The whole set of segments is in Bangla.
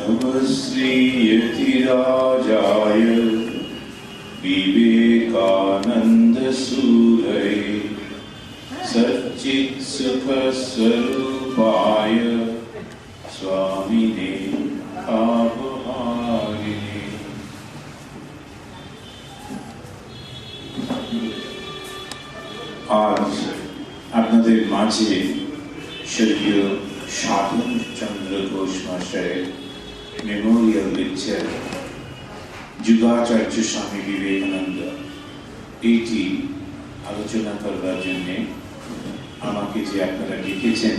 नमस्श्रीयतिराजाय विवेकानन्दसूरये सच्चित्सुखस्वरूपाय स्वामिने भावहारिणे। आज আপনাদের মাঝে স্বর্গীয় সাধন চন্দ্র ঘোষ মহাশয়ের মেমোরিয়াল লেকচার যুগাচার্য স্বামী বিবেকানন্দ এইটি আলোচনা করবার জন্য আমাকে যে আপনারা লিখেছেন,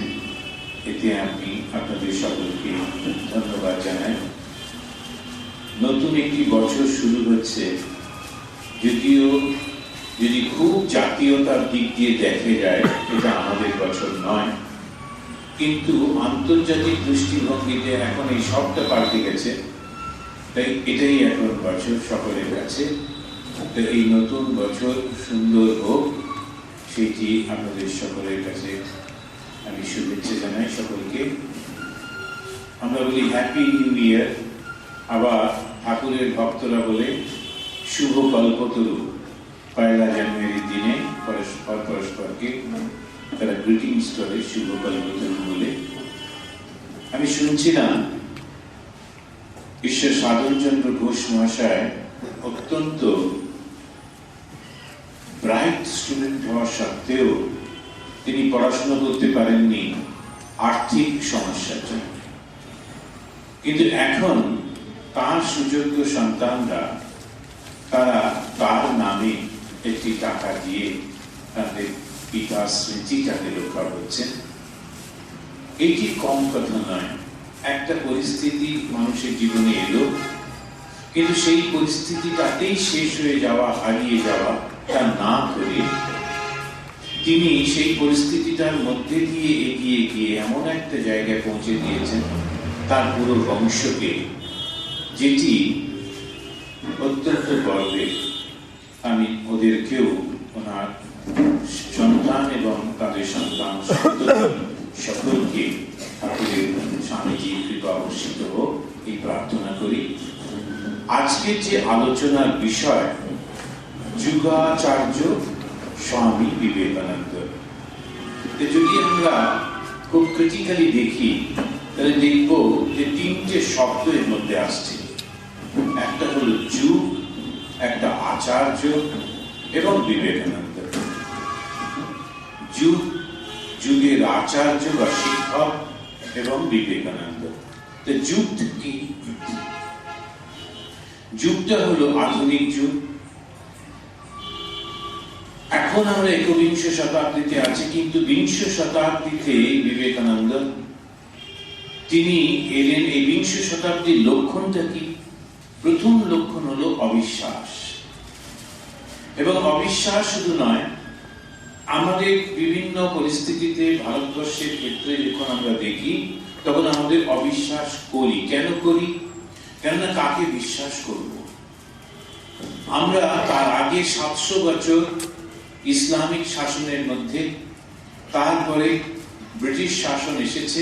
এতে আমি আপনাদের সকলকে ধন্যবাদ জানাই। নতুন একটি বছর শুরু হচ্ছে, যদিও যদি খুব জাতীয়তার দিক দিয়ে দেখা যায় এটা আমাদের বছর নয়, কিন্তু আন্তর্জাতিক দৃষ্টিভঙ্গিতে এখন এই সবটা পাল্টে গেছে, তাই এটাই এখন বছর সকলের কাছে। তো এই নতুন বছর সুন্দর হোক, সেটি আপনাদের সকলের কাছে আমি শুভেচ্ছা জানাই সকলকে। আমরা বলি হ্যাপি নিউ ইয়ার, আবার ঠাকুরের ভক্তরা বলে শুভ কল্পতরু। 1 জানুয়ারির দিনে পরস্পরকে তারা গ্রিটিংস করে শুভ কল্পতরু বলে। আমি শুনছিলাম ঈশ্বর সাধনচন্দ্র ঘোষ মহাশয় অত্যন্ত ব্রাইট স্টুডেন্ট হওয়া সত্ত্বেও তিনি পড়াশোনা করতে পারেননি আর্থিক সমস্যার জন্য, কিন্তু এখন তার সুযোগ্য সন্তানরা তারা তার নামে একটি টাকা দিয়ে তাদের পিতার স্মৃতিটাকে রক্ষা করছেন। এটি কম কথা নয়। একটা পরিস্থিতি মানুষের জীবনে এলো, কিন্তু সেই পরিস্থিতিটাতেই শেষ হয়ে যাওয়া, হারিয়ে যাওয়া তা না করে তিনি সেই পরিস্থিতিটার মধ্যে দিয়ে এগিয়ে গিয়ে এমন একটা জায়গায় পৌঁছে দিয়েছেন তার পুরো বংশকে, যেটি অত্যন্ত গর্বের। আমি ওদেরকেও, ওনার সন্তান এবং তাদের সন্তান সকলকে ঠাকুরের স্বামীজি কৃপা বর্ষিত হোক এই প্রার্থনা করি। আজকের যে আলোচনার বিষয় যুগাচার্য স্বামী বিবেকানন্দ, যদি আমরা খুব ক্রিটিক্যালি দেখি তাহলে দেখব যে 3টে শব্দ এর মধ্যে আসছে। একটা হলো যুগ, একটা আচার্য এবং বিবেকানন্দ। যুগ, যুগের আচার্য বা শিক্ষক এবং বিবেকানন্দ। তো যুগ কি? যুগটা হলো আধুনিক যুগ। এখন আমরা একবিংশ শতাব্দীতে আছি, কিন্তু বিংশ শতাব্দীতে বিবেকানন্দ তিনি এলেন। এই বিংশ শতাব্দীর লক্ষণটা কি? প্রথম লক্ষণ হলো অবিশ্বাস। এবং অবিশ্বাস শুধু নয়, আমাদের বিভিন্ন পরিস্থিতিতে ভারতবর্ষের ক্ষেত্রে যখন আমরা দেখি তখন আমাদের অবিশ্বাস করি। কেন করি? কেননা কাকে বিশ্বাস করব? আমরা তার আগে 700 বছর ইসলামিক শাসনের মধ্যে, তারপরে ব্রিটিশ শাসন এসেছে,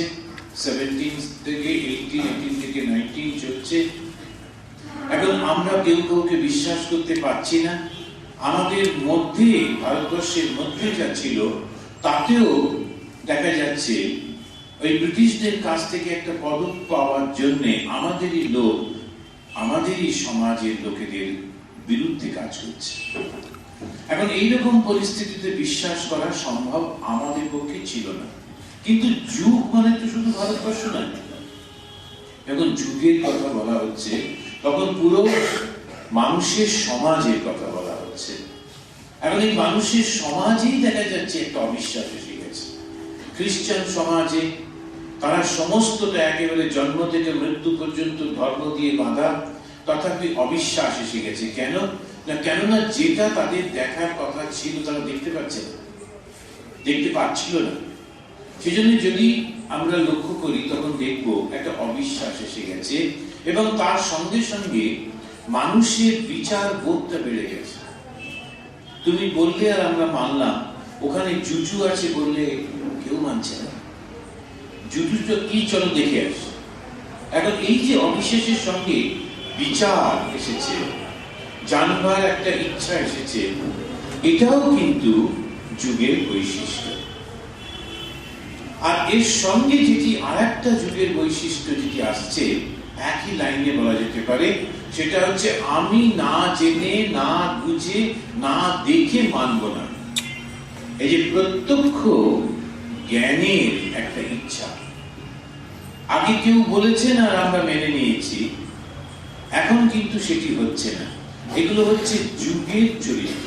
17 থেকে 18 থেকে 19 চলছে। এখন আমরা কেউ কাউকে বিশ্বাস করতে পারছি না। আমাদের মধ্যে, ভারতবর্ষের মধ্যে যা ছিল তাতেও দেখা যাচ্ছে ওই ব্রিটিশদের কাছ থেকে একটা পদক পাওয়ার জন্য আমাদেরই লোক, আমাদেরই সমাজের লোকেদের বিরুদ্ধে কাজ করছে। এখন এইরকম পরিস্থিতিতে বিশ্বাস করা সম্ভব আমাদের পক্ষে ছিল না। কিন্তু যুগ মানে তো শুধু ভারতবর্ষ নয়। এখন যুগের কথা বলা হচ্ছে তখন পুরো মানুষের সমাজের কথা বলা হচ্ছে। এখন এই মানুষের সমাজেই দেখা যাচ্ছে একটা অবিশ্বাস এসে গেছে। খ্রিস্টান সমাজে তারা সমস্তটা একেবারে জন্ম থেকে মৃত্যু পর্যন্ত ধর্ম দিয়ে বাঁধা, তথাপি অবিশ্বাস এসে গেছে। কেন না? কেননা যেটা তাদের দেখার কথা ছিল তারা দেখতে পাচ্ছে না, দেখতে পাচ্ছিল না। সেজন্য যদি আমরা লক্ষ্য করি তখন দেখবো একটা অবিশ্বাস এসে গেছে, এবং তার সঙ্গে সঙ্গে মানুষের বিচার বোধটা বেড়ে গেছে। তুমি বললে আর আমরা মানলাম, ওখানে জুজু আছে বললে কেউ মানছে না। জুজুটা কি চলো দেখে আসি। এখন এই যে অবিশ্বাসের সঙ্গে বিচার এসেছে, জানবার একটা ইচ্ছা এসেছে, এটাও কিন্তু যুগের বৈশিষ্ট্য। আর এর সঙ্গে যেটি আর একটা যুগের বৈশিষ্ট্য যেটি আসছে, একই লাইনে বলা যেতে পারে, সেটা হচ্ছে আমি না জেনে, না বুঝে, না দেখে মানব না। এই যে প্রত্যক্ষ জ্ঞানের একটা ইচ্ছা, আগে কেউ বলেছেন আর আমরা মেনে নিয়েছি, এখন কিন্তু সেটি হচ্ছে না। এগুলো হচ্ছে যুগের চরিত্র।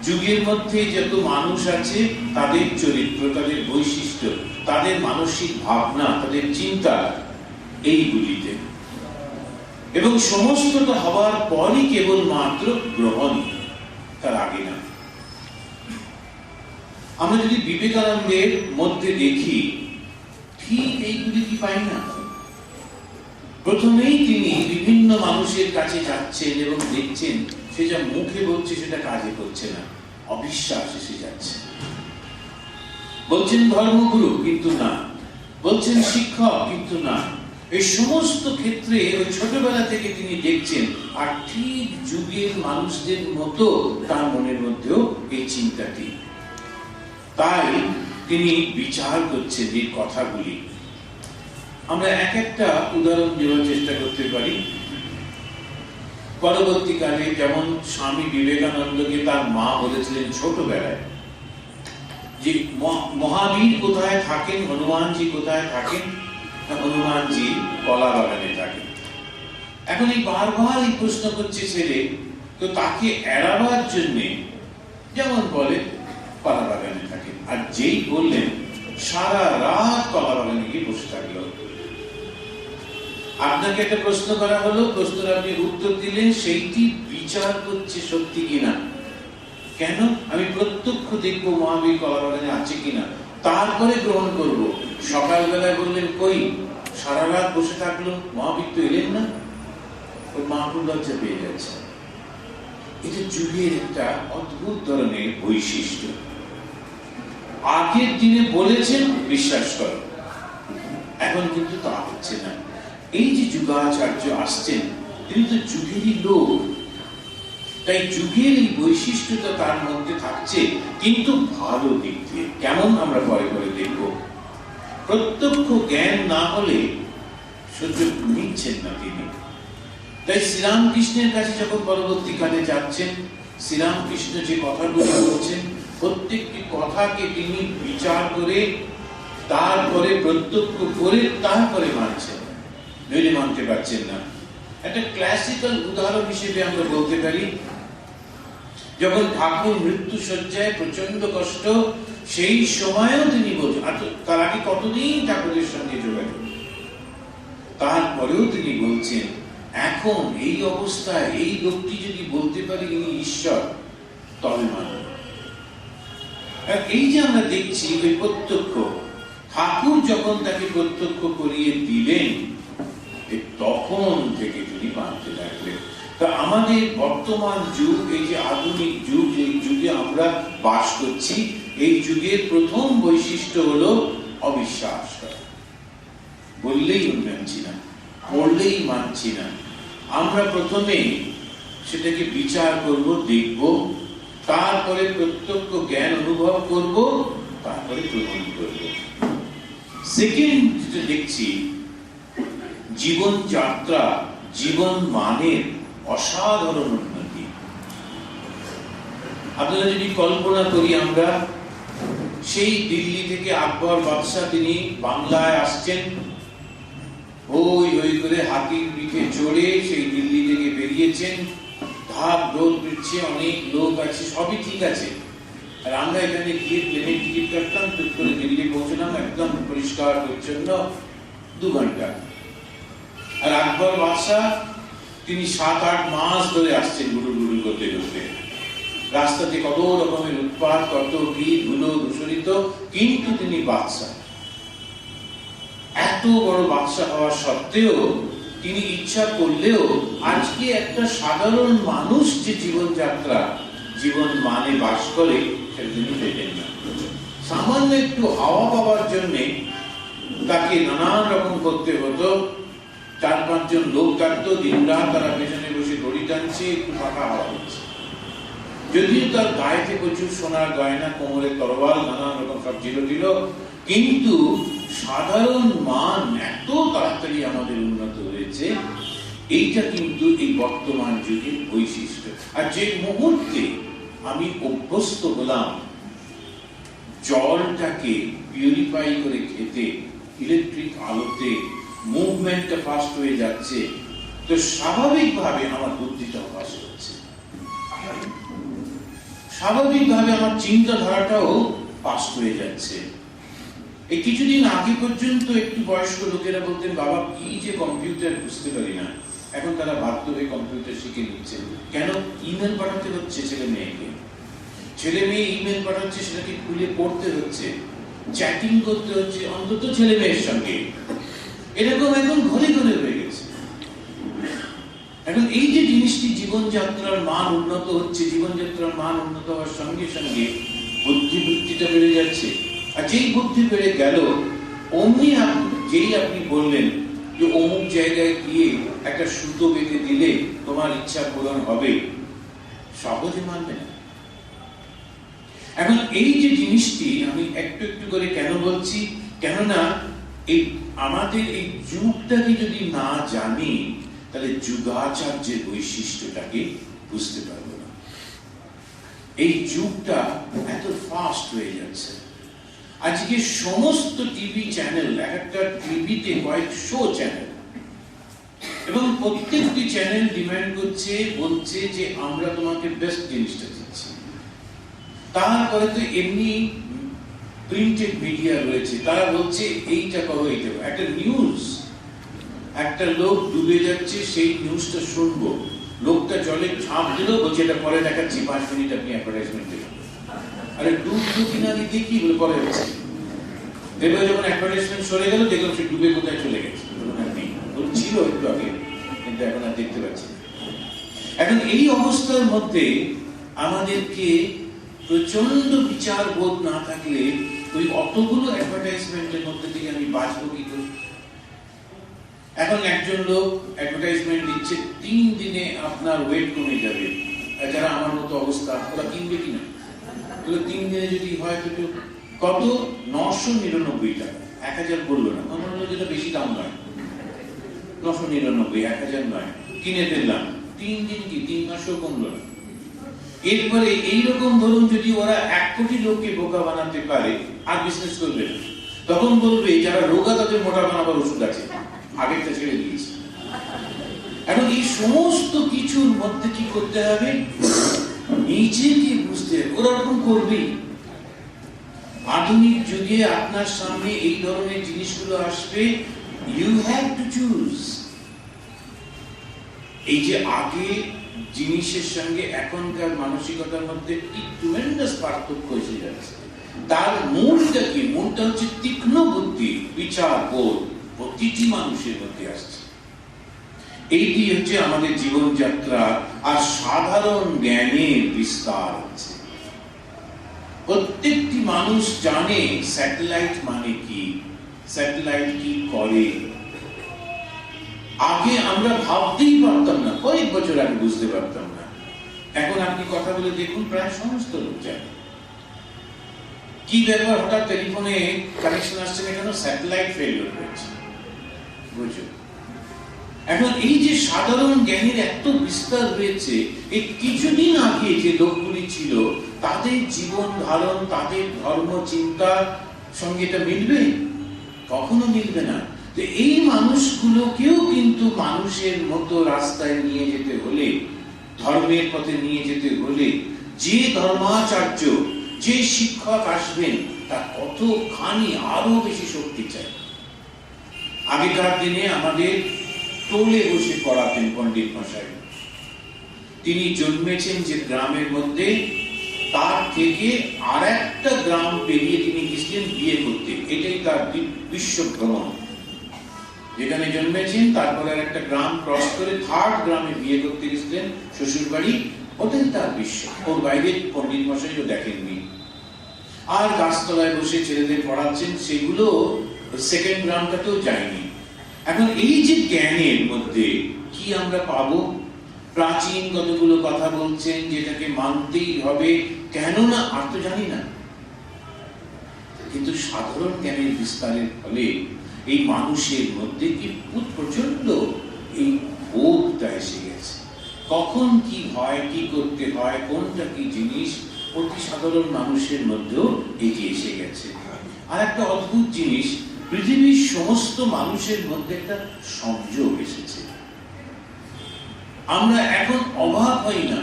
যুগের মধ্যে যত মানুষ আছে তাদের চরিত্র, তাদের বৈশিষ্ট্য, তাদের মানসিক ভাবনা, তাদের চিন্তা এইগুলিতে, এবং সমস্তটা হওয়ার পরই কেবলমাত্র গ্রহণ, তার আগে না। আমরা যদি বিবেকানন্দের মধ্যে দেখি, ঠিক এইগুলি কি পাই না? প্রথমেই তিনি বিভিন্ন মানুষের কাছে যাচ্ছেন এবং দেখছেন সে যা মুখে বলছে সেটা কাজে করছে না, অবিশ্বাস এসে যাচ্ছে। বলছেন ধর্মগুরু, কিন্তু না। বলছেন শিক্ষক, কিন্তু না। এই সমস্ত ক্ষেত্রে ওই ছোটবেলা থেকে তিনি দেখছেন, আর ঠিক যুগের মানুষদের মতো তার মনের মধ্যেও এই চিন্তাটি। তাই তিনি বিচার করছেন এই কথাগুলি। আমরা এক একটা উদাহরণ দেওয়ার চেষ্টা করতে পারি। পরবর্তীকালে যেমন স্বামী বিবেকানন্দকে তার মা বলেছিলেন ছোটবেলায় যে মহাবীর কোথায় থাকেন, হনুমানজি কোথায় থাকেন? হনুমানজি কলা বাগানে থাকেন। এখন এই বারবার এই প্রশ্ন করছে ছেলে, তো তাকে এড়াবার জন্যে যেমন বলে কলা বাগানে থাকেন, আর যেই বললেন সারা রাত কলা বাগানে গিয়ে বসে থাকলো। আপনাকে একটা প্রশ্ন করা হলো, প্রশ্নের আপনি উত্তর দিলেন, সেইটি বিচার করছে সত্যি কিনা। কেন? আমি প্রত্যক্ষ দেখবো মহাবীর কলা বাগানে আছে কিনা, তারপরে গ্রহণ করব। সকালবেলায় বললেন কই, সারা রাত বসে থাকলো, মহাবীর তো এলেন না। ওই মহাপুর লজ্জা পেয়ে যাচ্ছে। এটা যুগের একটা অদ্ভুত ধরনের বৈশিষ্ট্য। আগের দিনে বলেছেন বিশ্বাস করো, এখন কিন্তু তা হচ্ছে না। এই যে যুগাচার্য আসছেন, তিনি তো যুগেরই লোক, তাই যুগের এই বৈশিষ্ট্যটা তার মধ্যে থাকছে, কিন্তু ভালো দিক দিয়ে। কেমন আমরা পরে পরে দেখব। প্রত্যক্ষ জ্ঞান না হলে সহ্য নিচ্ছেন না তিনি। তাই শ্রীরামকৃষ্ণের কাছে যখন পরবর্তীকালে যাচ্ছেন, শ্রীরামকৃষ্ণ যে কথাগুলো বলছেন, প্রত্যেকটি কথাকে তিনি বিচার করে, তারপরে প্রত্যক্ষ করে, তারপরে মানছেন, নইলে মানতে পারছেন না। একটা ক্লাসিক্যাল উদাহরণ হিসেবে আমরা বলতে পারি, যখন ঠাকুর মৃত্যু শয্যায়, প্রচন্ড কষ্ট, সেই সময়ও তিনি বলছেন, তার আগে কতদিন ঠাকুরের সঙ্গে যোগাযোগ, তারপরেও তিনি বলছেন এখন এই অবস্থায় এই লোকটি যদি বলতে পারে ইনি ঈশ্বর, তবে মানব। এই যে আমরা দেখছি ওই প্রত্যক্ষ, ঠাকুর যখন তাকে প্রত্যক্ষ করিয়ে দিলেন, তখন থেকে তিনি মানতে লাগলেন। তা আমাদের বর্তমান যুগ, এই যে আধুনিক যুগ, এই যুগে আমরা বাস করছি, এই যুগের প্রথম বৈশিষ্ট্য হলো অবিশ্বাস করা। বললেই মানছি না, পড়লেই মানছি না। আমরা প্রথমে সেটাকে বিচার করব, দেখব, তারপরে প্রত্যক্ষ জ্ঞান অনুভব করব, তারপরে গ্রহণ করব। সেকেন্ড যেটা দেখছি, জীবন যাত্রা, জীবন মানের অসাধারণ উন্নতি। আপনারা যদি কল্পনা করি, আমরা সেই দিল্লি থেকে আকবর বাদশাহ তিনি বাংলায় আসছেন, ওই ওই করে হাতির পিঠে চড়ে সেই দিল্লি থেকে বেরিয়েছেন, ধাপ দৌড় পিটছে, অনেক লোক আছে, সবই ঠিক আছে। আর আমরা এখানে গিয়ে প্লেনের টিকিট কাটলাম, টুক করে দিল্লি পৌঁছলাম, একদম পরিষ্কার পরিচ্ছন্ন, 2 ঘন্টা। আর আকবর বাদশাহ তিনি 7-8 মাস ধরে আসছেন গুরু গুরু করতে করতে, রাস্তাতে কত রকমের উৎপাত, কত কি ধুলো দূষরিত, কিন্তু তিনি বাদশাহ। এত বড় বাদশাহ হওয়া সত্ত্বেও তিনি ইচ্ছা করলেও আজকে একটা সাধারণ মানুষ যে জীবনযাত্রা, জীবন মানে বাস করে, সেটা তিনি পেতেন না। সামান্য একটু হাওয়া পাওয়ার জন্য তাকে নানান রকম করতে হতো। 4-5 জন লোক থাকতো, দিনরাত তারা পেছনে বসে দড়ি টানছে, একটু ফাঁকা হাওয়া হচ্ছে। যদিও তার গায়েতে প্রচুর সোনার গয়না, কোমরে তরোয়াল, নানান রকম সব ছিল, কিন্তু সাধারণ মান এত তাড়াতাড়ি আমাদের উন্নত হয়েছে, এইটা কিন্তু এই বর্তমান যুগের বৈশিষ্ট্য। আর যে মুহূর্তে আমি অভ্যস্ত হলাম জলটাকে পিউরিফাই করে খেতে, ইলেকট্রিক আলোতে মুভমেন্টটা ফাস্ট হয়ে যাচ্ছে, তো স্বাভাবিকভাবে আমার বুদ্ধিটা ফাস্ট হচ্ছে, স্বাভাবিকভাবে আমার চিন্তাধারাটাও ফাস্ট হয়ে যাচ্ছে। এই কিছুদিন আগে পর্যন্ত একটু বয়স্ক লোকেরা বলতেন, বাবা কি যে কম্পিউটার বুঝতে পারি না। এখন তারা বাধ্য হয়ে কম্পিউটার শিখে নিচ্ছে। কেন? ইমেল পাঠাতে হচ্ছে ছেলে মেয়েকে, ছেলে মেয়ে ইমেল পাঠাচ্ছে, সেটাকে খুলে পড়তে হচ্ছে, চ্যাটিং করতে হচ্ছে, অন্তত ছেলে মেয়ের সঙ্গে। এরকম এখন ঘরে ঘরে হয়ে গেছে। এখন এই যে জিনিসটি, জীবনযাত্রার মান উন্নত হচ্ছে, জীবনযাত্রার মান উন্নত হওয়ার সঙ্গে সঙ্গে বুদ্ধিবৃত্তিটা বেড়ে যাচ্ছে। আর যেই বুদ্ধি বেড়ে গেল, অমনি যেই আপনি বললেন যে অমুক জায়গায় গিয়ে একটা সুতো বেঁধে দিলে তোমার ইচ্ছা পূরণ হবে, সহজে মানবে না। এখন এই যে জিনিসটি আমি একটু একটু করে কেন বলছি, কেননা এই আমাদের এই যুগটাকে যদি না জানি, তাহলে যুগাচার্যের বৈশিষ্ট্যটাকে বুঝতে পারবো না। এই যুগটা এত ফাস্ট হয়ে যাচ্ছে। আজকে সমস্ত টিভি চ্যানেল, একটা টিভিতে কয়েকশো চ্যানেল, এবং প্রত্যেকটি চ্যানেল ডিমান্ড করছে, বলছে যে আমরা তোমাকে বেস্ট জিনিসটা দিচ্ছি। তারপরে তো এমনি প্রিন্টেড মিডিয়া রয়েছে, তারা বলছে এইটা করো, এইটা করো। একটা নিউজ, একটা লোক ডুবে যাচ্ছে, সেই নিউজটা শুনবো, লোকটা জলে ঝাঁপ দিল, বলছে এটা পরে দেখাচ্ছি, 5 মিনিট আপনি অ্যাডভার্টাইজমেন্ট দেবেন। আরে ডুবলো কিনা দেখি বলে পরে হচ্ছে, দেখবে যখন অ্যাডভার্টাইজমেন্ট সরে গেল, দেখলাম সে ডুবে কোথায় চলে গেছে, ছিল একটু আগে, কিন্তু এখন আর দেখতে পাচ্ছি। এখন এই অবস্থার মধ্যে আমাদেরকে প্রচন্ড বিচার বোধ না থাকলে ওই অতগুলো অ্যাডভার্টাইজমেন্টের মধ্যে থেকে আমি বাঁচবো কি করে? এখন একজন লোক অ্যাডভার্টাইজমেন্ট দিচ্ছে, 3 দিনে আপনার ওয়েট কমে যাবে। যারা আমার মতো অবস্থা, ওরা কিনবে কিনা? 3 দিনে যদি হয় তো কত? 999 টাকা। 1000 বললো না, আমার হলো যেটা বেশি দাম নয়, 999, 1000 নয়। কিনে ফেললাম, 3 দিন কি 3 মাসও কমলো না। এরপরে এইরকম ধরুন, যদি ওরা 1 কোটি লোককে বোকা বানাতে পারে, আর বিজনেস করবে না। তখন বলবে যারা রোগা তাদের মোটা বানাবার ওষুধ আছে, আগেরটা ছেড়ে দিয়েছে। এখন এই সমস্ত কিছুর মধ্যে কি করতে হবে? নিজেকে বুঝতে হবে। ওরা এরকম করবেই। আধুনিক যুগে আপনার সামনে এই ধরনের জিনিসগুলো আসবে, ইউ হ্যাভ টু চুজ। এই যে আগে জিনিসের সঙ্গে এখনকার মানসিকতার মধ্যে কি ট্রেমেন্ডাস পার্থক্য এসে যাচ্ছে। তার মূলটা কি? মূলটা হচ্ছে তীক্ষ্ণ বুদ্ধি, বিচার বোধ প্রতিটি মানুষের মধ্যে আসছে। এইটি হচ্ছে আমাদের জীবনযাত্রা আর সাধারণ জ্ঞানের বিস্তার হচ্ছে। প্রত্যেকটি মানুষ জানে স্যাটেলাইট মানে কি, স্যাটেলাইট কি করে। আগে আমরা ভাবতেই পারতাম না, কয়েক বছর আগে বুঝতে পারতাম না। এখন আপনি কথা বলে দেখুন, প্রায় সমস্ত লোক জানে। কি ব্যাপার, হঠাৎ টেলিফোনে কানেকশন আসছে না কেন? স্যাটেলাইট ফেলিওর হয়েছে, বুঝো। এখন এই যে সাধারণ জ্ঞানের এত বিস্তার হয়েছে, এই কিছুদিন আগে যে লোকগুলি ছিল, তাদের জীবন ধারণ, তাদের ধর্ম চিন্তার সঙ্গে এটা মিলবে? কখনো মিলবে না। তো এই মানুষগুলোকেও কিন্তু মানুষের মতো রাস্তায় নিয়ে যেতে হলে, ধর্মের পথে নিয়ে যেতে হলে, যে ধর্মাচার্য, যে শিক্ষক আসবেন, তার কতখানি আরো বেশি শক্তি চাই। আগেকার দিনে আমাদের টোলে বসে পড়াতেন পণ্ডিত মশাই। তিনি জন্মেছেন যে গ্রামের মধ্যে, তার থেকে আর একটা গ্রাম পেরিয়ে তিনি গেছিলেন বিয়ে করতে। এটাই তার বিশ্ব ভ্রমণ। যেখানে জন্মেছেন তারপরে আর একটা গ্রাম ক্রস করে 3rd গ্রামে বিয়ে করতে গেছিলেন, শ্বশুর বাড়ি। ওটাই তার বিশ্ব। ওর বাইরে পণ্ডিত মশাইও দেখেননি। আর গাছতলায় বসে ছেলেদের পড়াচ্ছেন, সেগুলো সেকেন্ড গ্রামটাতেও যায়নি। এখন এই যে জ্ঞানের মধ্যে কি আমরা পাবো? প্রাচীন কতগুলো কথা বলছেন যেটাকে মানতেই হবে, কেননা আর তো জানি না। কিন্তু সাধারণ জ্ঞানের বিস্তারের ফলে এই মানুষের মধ্যে কি প্রচন্ড এই বোধটা এসে গেছে, কখন কি হয়, কি করতে হয়, কোনটা কি জিনিস, অতি সাধারণ মানুষের মধ্যেও এটি এসে গেছে। আর একটা অদ্ভুত জিনিস, পৃথিবীর সমস্ত মানুষের মধ্যে একটা সংযোগ এসেছে। আমরা এখন অবাক হই না,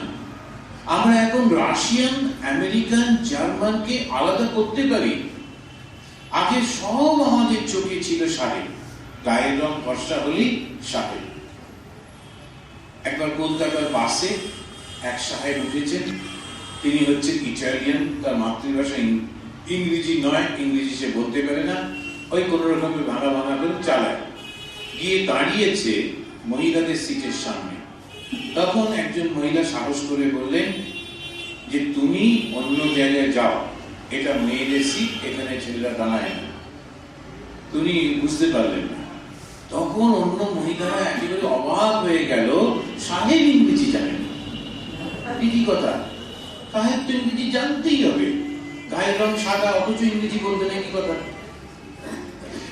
আমরা এখন রাশিয়ান, আমেরিকান, জার্মানকে আলাদা করতে পারি। আগে সব আমাদের চোখে ছিল সাহেব, গায়ের রং ফর্সা হলেই সাহেব। একবার কলকাতার বাসে এক সাহেব উঠেছেন, তিনি হচ্ছেন ইটালিয়ান, তার মাতৃভাষা ইংরেজি নয়, ইংরেজি সে বলতে পারে না, ওই কোন রকমের ভাঙা ভাঙা করে চালায়। গিয়ে দাঁড়িয়েছে মহিলাদের সিটের সামনে। তখন একজন মহিলা সাহস করে বললেন যে তুমি অন্য জায়গায় যাও, এটা মেয়েদের সিট, এখানে ছেলেরা দাঁড়ায় না। তুমি বুঝতে পারলেন না। তখন অন্য মহিলারা একেবারে অবাক হয়ে গেল, সাহেব ইংরেজি জানেন, কি কথা, সাহেব তো ইংরেজি জানতেই হবে, গায়ের রং সাদা অথচ ইংরেজি বলবে না, কি কথা।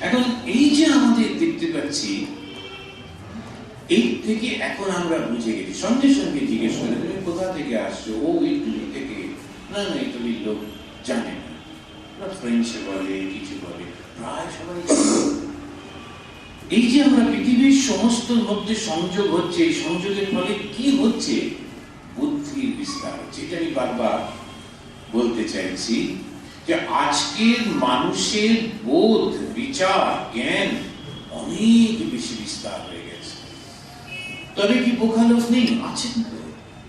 এখন এই যে আমাদের দেখতে পাচ্ছি, এই থেকে এখন আমরা বুঝে গেছি। সঙ্গে সঙ্গে জিজ্ঞেস করে তুমি কোথা থেকে আসছো? ও ইটালি থেকে। না না, ইটালির লোক জানে না, ফ্রেঞ্চে বলে, কিছু বলে, প্রায় সবাই। এই যে আমরা পৃথিবীর সমস্ত মধ্যে সংযোগ হচ্ছে, এই সংযোগের ফলে কি হচ্ছে? বুদ্ধির বিস্তার হচ্ছে। এটা আমি বারবার বলতে চাইছি যে আজকের মানুষের বোধ, বিচার, জ্ঞান অনেক বেশি বিস্তার হয়ে গেছে। তবে কি বোকা লোক নেই? আছেন তো।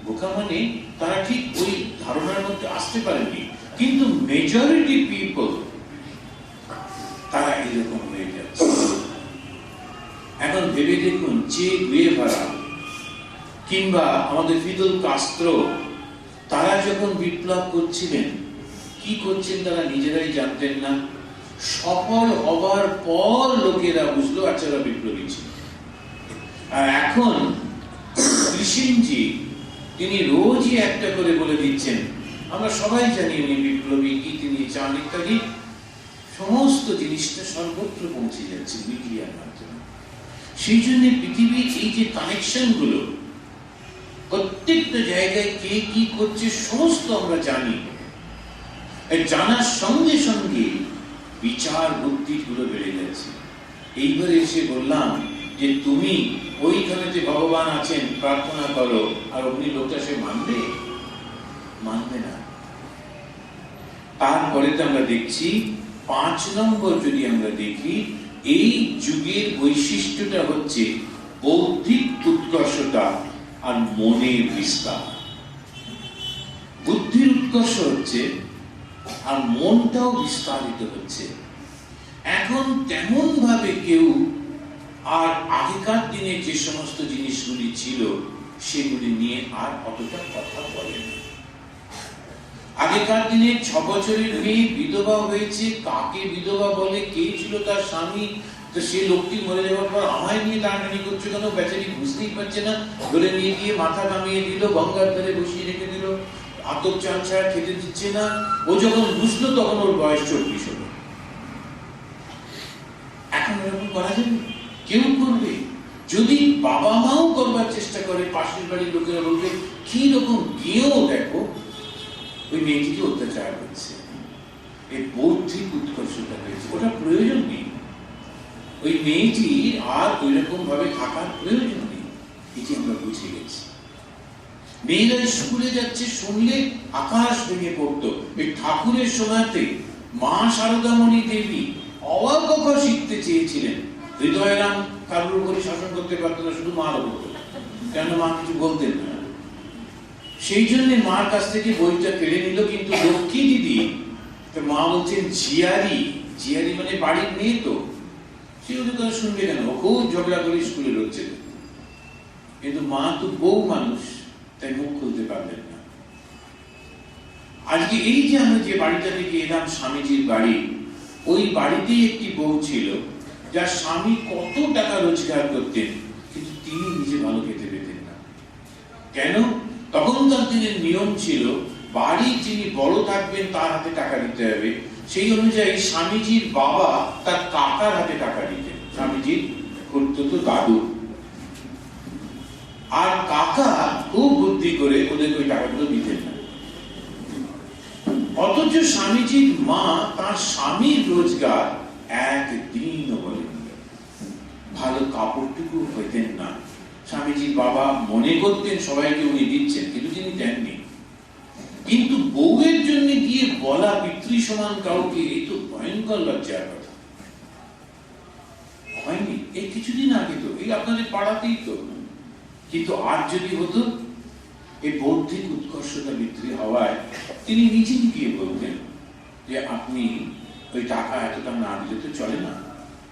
বোকা মানে তারা ঠিক ওই ধারণার মধ্যে আসতে পারেনি, কিন্তু মেজরিটি পিপল তারা এরকম হয়ে যাচ্ছে। এখন ভেবে দেখুন, চে গুয়েভারা কিংবা আমাদের ফিদেল কাস্ত্রো, তারা যখন বিপ্লব করছিলেন, কি করছেন তারা নিজেরাই জানতেন না। সফল হবার পর লোকেরা বুঝলো আচ্ছা ওরা বিপ্লবী ছিল। আর এখন কৃষ্ণজি তিনি রোজই একটা করে বলে দিচ্ছেন, আমরা সবাই জানি উনি বিপ্লবী, কি তিনি চান ইত্যাদি। সমস্ত জিনিসটা সর্বত্র পৌঁছে যাচ্ছে মিডিয়ার মাধ্যমে। সেই জন্য পৃথিবীর এই যে কানেকশন গুলো, প্রত্যেকটা জায়গায় কে কি করছে সমস্ত আমরা জানি। জানার সঙ্গে সঙ্গে বিচার বুদ্ধি গুলো বেড়ে যাচ্ছে। এইবারে এসে বললাম যে তুমি ওইখানেতে ভগবান আছেন, প্রার্থনা করো, আর অমনি লোকটা সে মানবে? মানবে না। তারপরে তো আমরা দেখছি 5 নম্বর যদি আমরা দেখি, এই যুগের বৈশিষ্ট্যটা হচ্ছে বৌদ্ধিক উৎকর্ষতা আর মনের বিস্তার। বুদ্ধির উৎকর্ষ হচ্ছে আর মনটাও বিস্তারিত হচ্ছে। এখন তেমন ভাবে কেউ আর আগেকার দিনে যে সমস্ত জিনিসগুলি ছিল সেগুলি নিয়ে আর অতটা কথা বলে না। আগেকার দিনে 6 বছরের মেয়ে বিধবা হয়েছে, কাকে বিধবা বলে, কে ছিল তার স্বামী, তো সে লোকটি মরে যাওয়ার পর আমায় নিয়ে টানাটানি করছে কেন, বেচারি বুঝতেই পারছে না, ধরে নিয়ে গিয়ে মাথা কামিয়ে দিল, গঙ্গার ধারে বসিয়ে রেখে দিল, আতপ চাল ছাড়া খেতে দিচ্ছে না। ও যখন বুঝলো তখন ওর বয়স 40 হলো। এখন এরকম করা যাবে? কেউ করবে? যদি বাবা মাও করবার চেষ্টা করে, পাশের বাড়ির লোকেরা বলবে কি রকম গিয়েও দেখো ওই মেয়েটিকে অত্যাচার করছে। এই বৌদ্ধিক উৎকর্ষতা হয়েছে, ওটা প্রয়োজন নেই। ওই মেয়েটি আর ওই রকম ভাবে থাকার প্রয়োজন নেই, এটি আমরা বুঝে গেছি। মেয়েরা স্কুলে যাচ্ছে শুনলে আকাশ ভেঙে পড়তো। এই ঠাকুরের সময়তে মা শারদামণি দেবী অবাক শিখতে চেয়েছিলেন। হৃদয়রাম কারোর উপরে শাসন করতে পারতো না, শুধু মার উপর, কেন মা কিছু বলতেন না। সেই জন্য মার কাছ থেকে বইটা কেড়ে নিল। কিন্তু লক্ষ্মী দিদি, মা বলছেন জিয়ারি, জিয়ারি মানে বাড়ির মেয়ে, তো সে ওদের শুনবে কেন, খুব ঝগড়া করে স্কুলে রয়েছে। কিন্তু মা তো বউ মানুষ, তাই মুখ খুলতে পারলেন না। আজকে এই যে আমরা যে বাড়িটা থেকে এলাম, স্বামীজির বাড়ি, ওই বাড়িতেই একটি বউ ছিল যার স্বামী কত টাকা রোজগার করতেন, কিন্তু তিনি নিজে ভালো খেতে পেতেন না। কেন? তখনকার দিনের নিয়ম ছিল বাড়ি যিনি বড় থাকবেন তার হাতে টাকা দিতে হবে। সেই অনুযায়ী স্বামীজির বাবা তার কাকার হাতে টাকা দিতেন, স্বামীজির খুড়তুতো দাদু। আর কাকা খুব বুদ্ধি করে ওদের ওই টাকাগুলো দিতেন না। অথচ স্বামীজির মা তার স্বামীর রোজগার একদিনও বলেন, ভালো কাপড়টুকু হইতেন না। স্বামীজির বাবা মনে করতেন সবাইকে উনি দিচ্ছেন, কিন্তু তিনি দেননি। কিন্তু বউয়ের জন্য গিয়ে বলা পিতৃ সমান কাউকে, এই তো ভয়ঙ্কর লজ্জার কথা। হয়নি এই কিছুদিন আগে, তো এই আপনাদের পাড়াতেই তো। কিন্তু আর যদি হতো, এই বৌদ্ধিক উৎকর্ষতা বৃদ্ধি হওয়ায় তিনি নিজে গিয়ে বলতেন যে আপনি ওই টাকা এতটা না দিলে তো চলে না,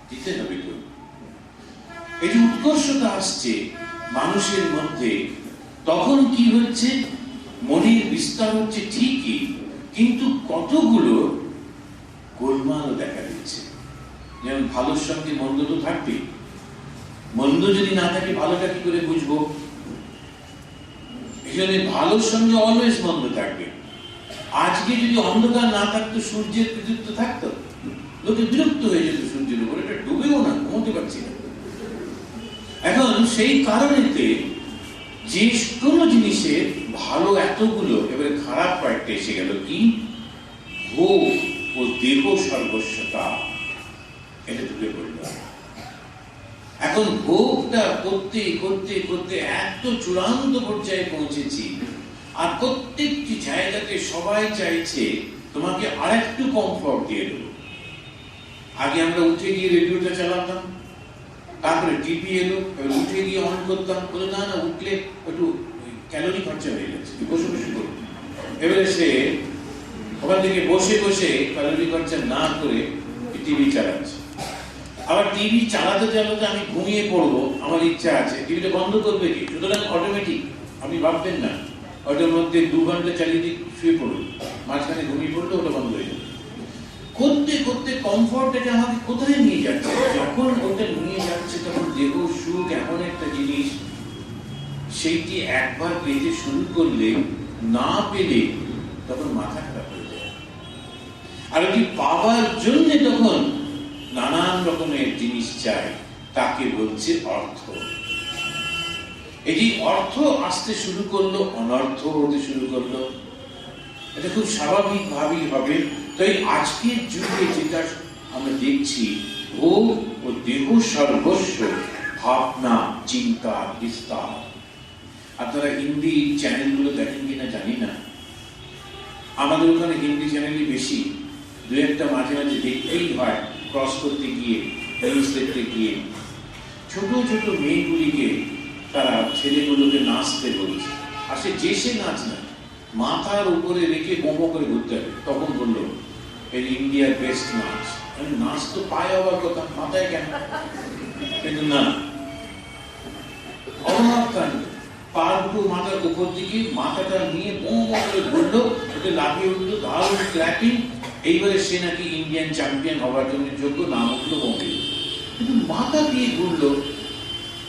দিতে হবে তো। এই যে উৎকর্ষতা আসছে মানুষের মধ্যে, তখন কি হচ্ছে, মনের বিস্তার হচ্ছে ঠিকই, কিন্তু কতগুলো গোলমাল দেখা দিচ্ছে। যেমন ভালোর সঙ্গে মন্দ তো থাকবে, মন্দ যদি না থাকে ভালোটা কি করে বুঝবো? এই জন্য ভালোর সঙ্গে অলওয়েজ মন্দ থাকবে। আজকে যদি অন্ধকার না থাকতো, সূর্যের কৃতিত্ব থাকতো, লোকে বিরক্ত হয়ে যেত সূর্যের উপর, এটা ডুবেও না, ঘুমোতে পারছি না। এখন সেই কারণেতে যে কোনো জিনিসের ভালো এতগুলো, এবারে খারাপ কয়েকটা এসে গেল, কি ভোগ ও দেহ সর্বস্বতা, এটা ঢুকে পড়ল। এখন ভোগটা করতে করতে করতে এত চূড়ান্ত পর্যায়ে পৌঁছেছি, আর প্রত্যেকটি জায়গাতে সবাই চাইছে তোমাকে আরেকটু কমফর্ট দিয়ে দেবো। আগে আমরা উঠে গিয়ে রেডিওটা চালাতাম, তারপরে টিভি এলো, উঠে গিয়ে অন করতাম, বলে না না উঠলে একটু ক্যালোরি খরচা হয়ে যাচ্ছে, বসে বসে করবো। এবারে সে ওখান থেকে বসে বসে ক্যালোরি খরচা না করে টিভি চালাচ্ছে। আবার টিভি চালাতে চালাতে আমি ঘুমিয়ে পড়বো, আমার ইচ্ছা আছে, টিভিটা বন্ধ করবে কি? সুতরাং অটোমেটিক, আপনি ভাববেন না ওটার মধ্যে 2 ঘন্টা চালিয়ে দিয়ে শুয়ে পড়ুন, মাঝখানে ঘুমিয়ে পড়লে ওটা বন্ধ হয়ে যাবে। করতে করতে কমফর্টটাকে আমাকে কোথায় নিয়ে যাচ্ছে? যখন ওটা নিয়ে যাচ্ছে তখন দেহ সুখ এমন একটা জিনিস, সেইটি একবার পেতে শুরু করলে না পেলে তখন মাথা খারাপ হয়ে যায়। আর ওটি পাওয়ার জন্য তখন নানান রকমের জিনিস চাই, তাকে বলছে অর্থ। এই যে অর্থ আসতে শুরু করলো, অনর্থ হতে শুরু করলো, এটা খুব স্বাভাবিক ভাবেই হবে। তাই আজকের যুগে যেটা আমরা দেখছি, ভোগ ও দেহ সর্বস্ব, ভাবনা চিন্তা বিস্তার। আপনারা হিন্দি চ্যানেলগুলো দেখেন কিনা জানি না, আমাদের ওখানে হিন্দি চ্যানেলই বেশি। 2-1টা মাঝে মাঝে দেখতেই হয়, ক্রস করতে গিয়ে, নিউজ দেখতে গিয়ে ছোট ছোট মেয়েগুলিকে তারা ছেলেগুলোকে নাচতে বলছে। আর সে নাচ না, মাথার উপরে রেখে বোমো করে ঘুরতে হবে। তখন বললো এই ইন্ডিয়ার বেস্ট নাচ। নাচ তো পায়ে হওয়ার কথা, মাথায় কেন? কিন্তু না, অভাব কাণ্ড। পা দুটো মাথার উপর দিকে, মাথাটা নিয়ে বোমো করে ঘুরলো, ওকে লাফিয়ে উঠলো, দারুণ ক্ল্যাপিং। এইবারে সে নাকি ইন্ডিয়ান চ্যাম্পিয়ন হওয়ার জন্য যোগ্য, নাম উঠলো বোম্বে। কিন্তু মাথা দিয়ে ঘুরলো,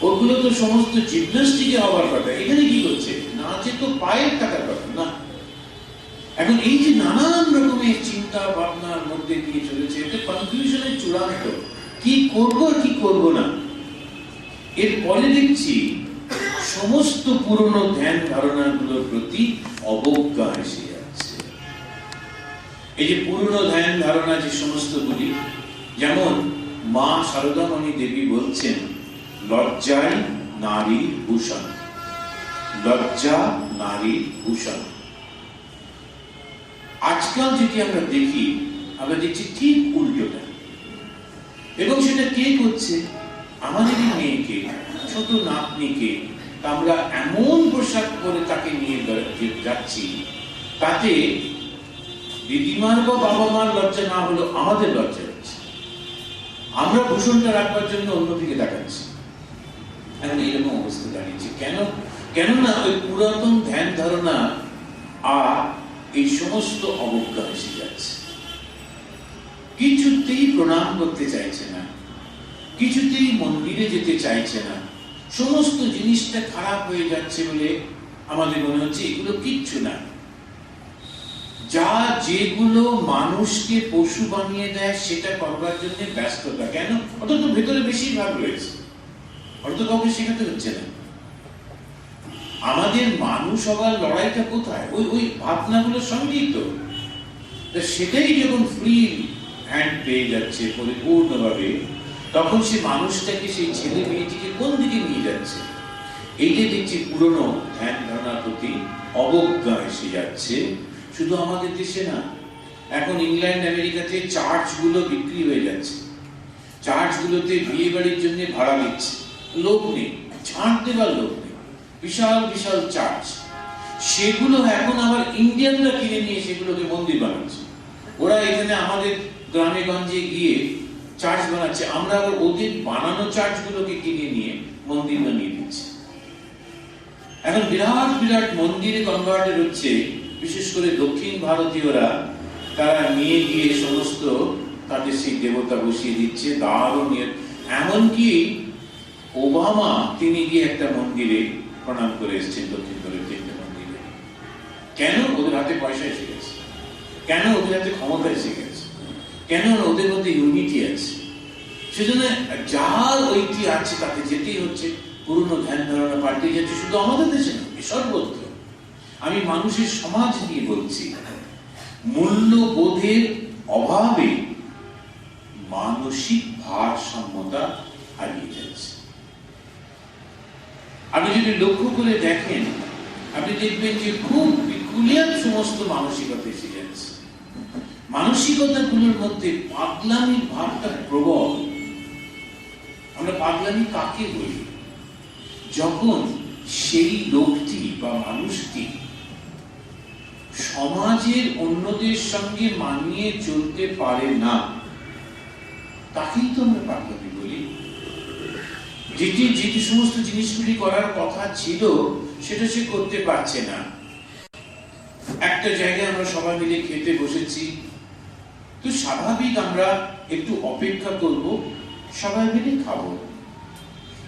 ওগুলো তো সমস্ত জিমন্যাস্টিকে হওয়ার কথা। এখানে কি করছে? নাচে তো পায়ের থাকার কথা না। এখন এই যে নানান রকমের চিন্তা ভাবনার মধ্যে দিয়ে চলেছে, এটা কনফিউশনের চূড়ান্ত। কি করবো আর কি করবো না। এরপরে দেখছি সমস্ত পুরনো ধ্যান ধারণাগুলোর প্রতি অবজ্ঞা এসে যাচ্ছে। এই যে পুরনো ধ্যান ধারণা যে সমস্তগুলি, যেমন মা শারদামণি দেবী বলছেন, লজ্জাই নারীর ভূষণ, লজ্জা নারীর ভূষণ। আজকাল যেটি আমরা দেখি, আমরা দেখছি ঠিক উল্টোটা। এবং সেটা কে করছে? আমাদেরই মেয়েকে, ছোট নাতনিকে আমরা এমন পোশাক পরে তাকে নিয়ে যাচ্ছি, তাতে দিদিমার বা বাবা মার লজ্জা না হলো আমাদের লজ্জা হচ্ছে। আমরা ভূষণটা রাখবার জন্য অন্যদিকে তাকাচ্ছি। এখন এইরকম অবস্থা দাঁড়িয়েছে কেন? কেননা ওই পুরাতন ধ্যান ধারণা আর এই সমস্ত অবজ্ঞা এসে যাচ্ছে। কিছুতেই প্রণাম করতে চাইছে না, কিছুতেই মন্দিরে যেতে চাইছে না। সমস্ত জিনিসটা খারাপ হয়ে যাচ্ছে বলে আমাদের মনে হচ্ছে এগুলো কিচ্ছু না। যা যেগুলো মানুষকে পশু বানিয়ে দেয় সেটা করবার জন্য ব্যস্ততা। কেন? ওটা তো ভেতরে বেশিরভাগ রয়েছে, ওটা তো কাউকে শেখাতে হচ্ছে না। আমাদের মানুষ হবার লড়াইটা কোথায়? ওই ভাবনাগুলোর সঙ্গেই তো। সেটাই যখন ফ্রি হ্যান্ড পেয়ে যাচ্ছে পরিপূর্ণভাবে, তখন সে মানুষটাকে, সেই ছেলে মেয়েটিকে কোন দিকে নিয়ে যাচ্ছে? এইটা দেখছি পুরনো ধ্যান ধারণার প্রতি অবজ্ঞা এসে যাচ্ছে। শুধু আমাদের দেশে না, এখন ইংল্যান্ড আমেরিকাতে চার্চগুলো বিক্রি হয়ে যাচ্ছে। চার্চগুলোতে বিয়ে বাড়ির জন্য ভাড়া দিচ্ছে, লোক নেই, ছাড় দেবার লোক নেই, বিশাল বিশাল চার্চ। সেগুলো এখন আবার ইন্ডিয়ানরা কিনে নিয়ে সেগুলোকে মন্দির বানাচ্ছে। ওরা এখানে আমাদের গ্রামে গঞ্জে গিয়ে চার্চ বানাচ্ছে, আমরা আবার ওদের বানানো চার্চগুলোকে কিনে নিয়ে মন্দির বানিয়ে দিচ্ছি। এখন বিরাট বিরাট মন্দিরে কনভার্টেড হচ্ছে, বিশেষ করে দক্ষিণ ভারতীয়রা। তারা নিয়ে গিয়ে সমস্ত তাদের সেই দেবতা বসিয়ে দিচ্ছে, দারুণ। এমনকি ওবামা তিনি গিয়ে একটা মন্দিরে প্রণাম করে এসেছেন, দক্ষিণ ভারতীয় একটা মন্দিরে। কেন? ওদের হাতে পয়সা এসে গেছে। কেন? ওদের হাতে ক্ষমতা এসে গেছে। কেন? ওদের মধ্যে ইউনিটি আছে। সেজন্য যার ঐতি আছে তাকে যেতেই হচ্ছে। পুরনো ধ্যান ধারণা পাল্টে যাচ্ছে, শুধু আমাদের দেশে না, সর্বত্র। আমি মানুষের সমাজ নিয়ে বলছি। মূল্যবোধের অভাবে মানসিক ভারসাম্যতা হারিয়ে যাচ্ছে। আপনি যদি লক্ষ্য করে দেখেন, আপনি দেখবেন যে খুব বিকুলিয়ান সমস্ত মানসিকতা এসে যাচ্ছে। মানসিকতাগুলোর মধ্যে পাগলামির ভাবটা প্রবল। আমরা পাগলামি কাকে বলি? যখন সেই লোকটি বা মানুষটি সমাজের অন্যদের সঙ্গে মানিয়ে চলতে পারে না, তাকেই তো আমরা পাগলামি বলি। যেটি সমস্ত জিনিসগুলি করার কথা ছিল সেটা সে করতে পারছে না। একটা জায়গায় আমরা সবাই মিলে খেতে বসেছি, তো স্বাভাবিক আমরা একটু অপেক্ষা করব, সবাই মিলে খাবো।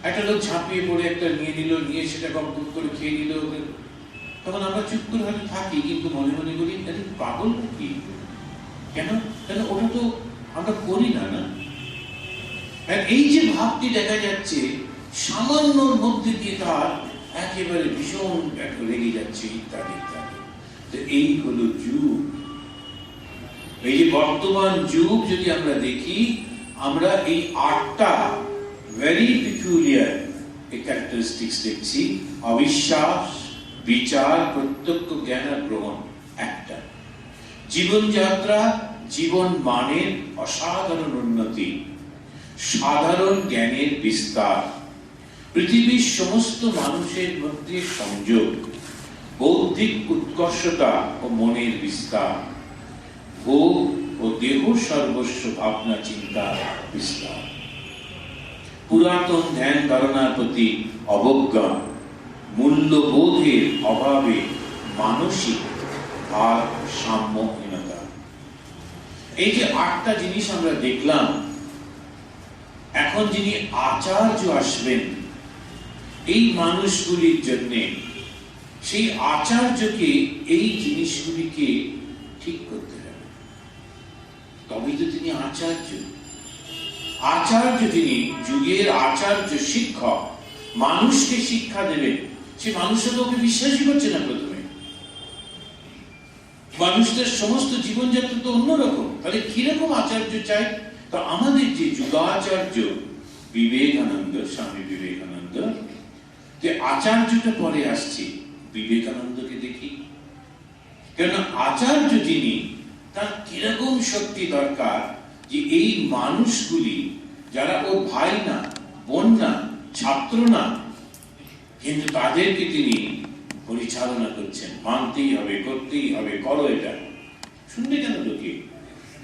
একটা লোক ঝাঁপিয়ে পড়ে একটা নিয়ে নিল, নিয়ে সেটা কমপ্লিট করে খেয়ে নিল। তখন আমরা চুপ করে হয়তো থাকি, কিন্তু মনে মনে বলি, আরে পাগল কি? কেন? কেন ওটা তো আমরা করি না। না, এই যে ভাবটি দেখা যাচ্ছে, সামান্যর মধ্যে দিয়ে তার একেবারে ভীষণ রেগে যাচ্ছে, ইত্যাদি ইত্যাদি। তো এই হলো যুগ। এই যে বর্তমান যুগ যদি আমরা দেখি, আমরা এই 8টা ভেরি পিকুলিয়ার ক্যারেক্টারিস্টিক্স দেখছি। অবিশ্বাস, বিচার, প্রত্যক্ষ জ্ঞান আর গ্রহণ। একটা জীবনযাত্রা, জীবন মানের অসাধারণ উন্নতি, সাধারণ জ্ঞানের বিস্তার, পৃথিবীর সমস্ত মানুষের মধ্যে সংযোগ, বৌদ্ধিক উৎকর্ষতা ও মনের বিস্তার, ভোগ ও দেহ সর্বস্ব ভাবনা চিন্তা বিস্তার। পুরাতন ধ্যান ধারণার প্রতি অবজ্ঞা, মূল্যবোধের অভাবে মানসিক ভারসাম্যহীনতা। এই যে 8টা জিনিস আমরা দেখলাম, এখন যিনি আচার্য আসবেন এই মানুষগুলির জন্য, সেই আচার্যকে এই জিনিসগুলিকে ঠিক করতে হবে। তবেই তো তিনি আচার্য। আচার্য তিনি, যুগের আচার্য, শিক্ষক, মানুষকে শিক্ষা দেবেন। সে মানুষটা তো ওকে বিশ্বাসই করছে না প্রথমে। মানুষদের সমস্ত জীবনযাত্রা তো অন্যরকম। তাহলে কিরকম আচার্য চাই? তো আমাদের যে যুগাচার্য বিবেকানন্দ, স্বামী বিবেকানন্দ, যে আচার্যটা পরে আসছে, বিবেকানন্দকে দেখি। কেন আচার্য যিনি, তার কিরকম শক্তি দরকার যে এই মানুষগুলি যারা ওর ভাই না, বোন না, ছাত্র না, কিন্তু তাদেরকে তিনি পরিচালনা করছেন। মানতেই হবে, করতেই হবে, করো এটা। শুনবে কেন লোকে?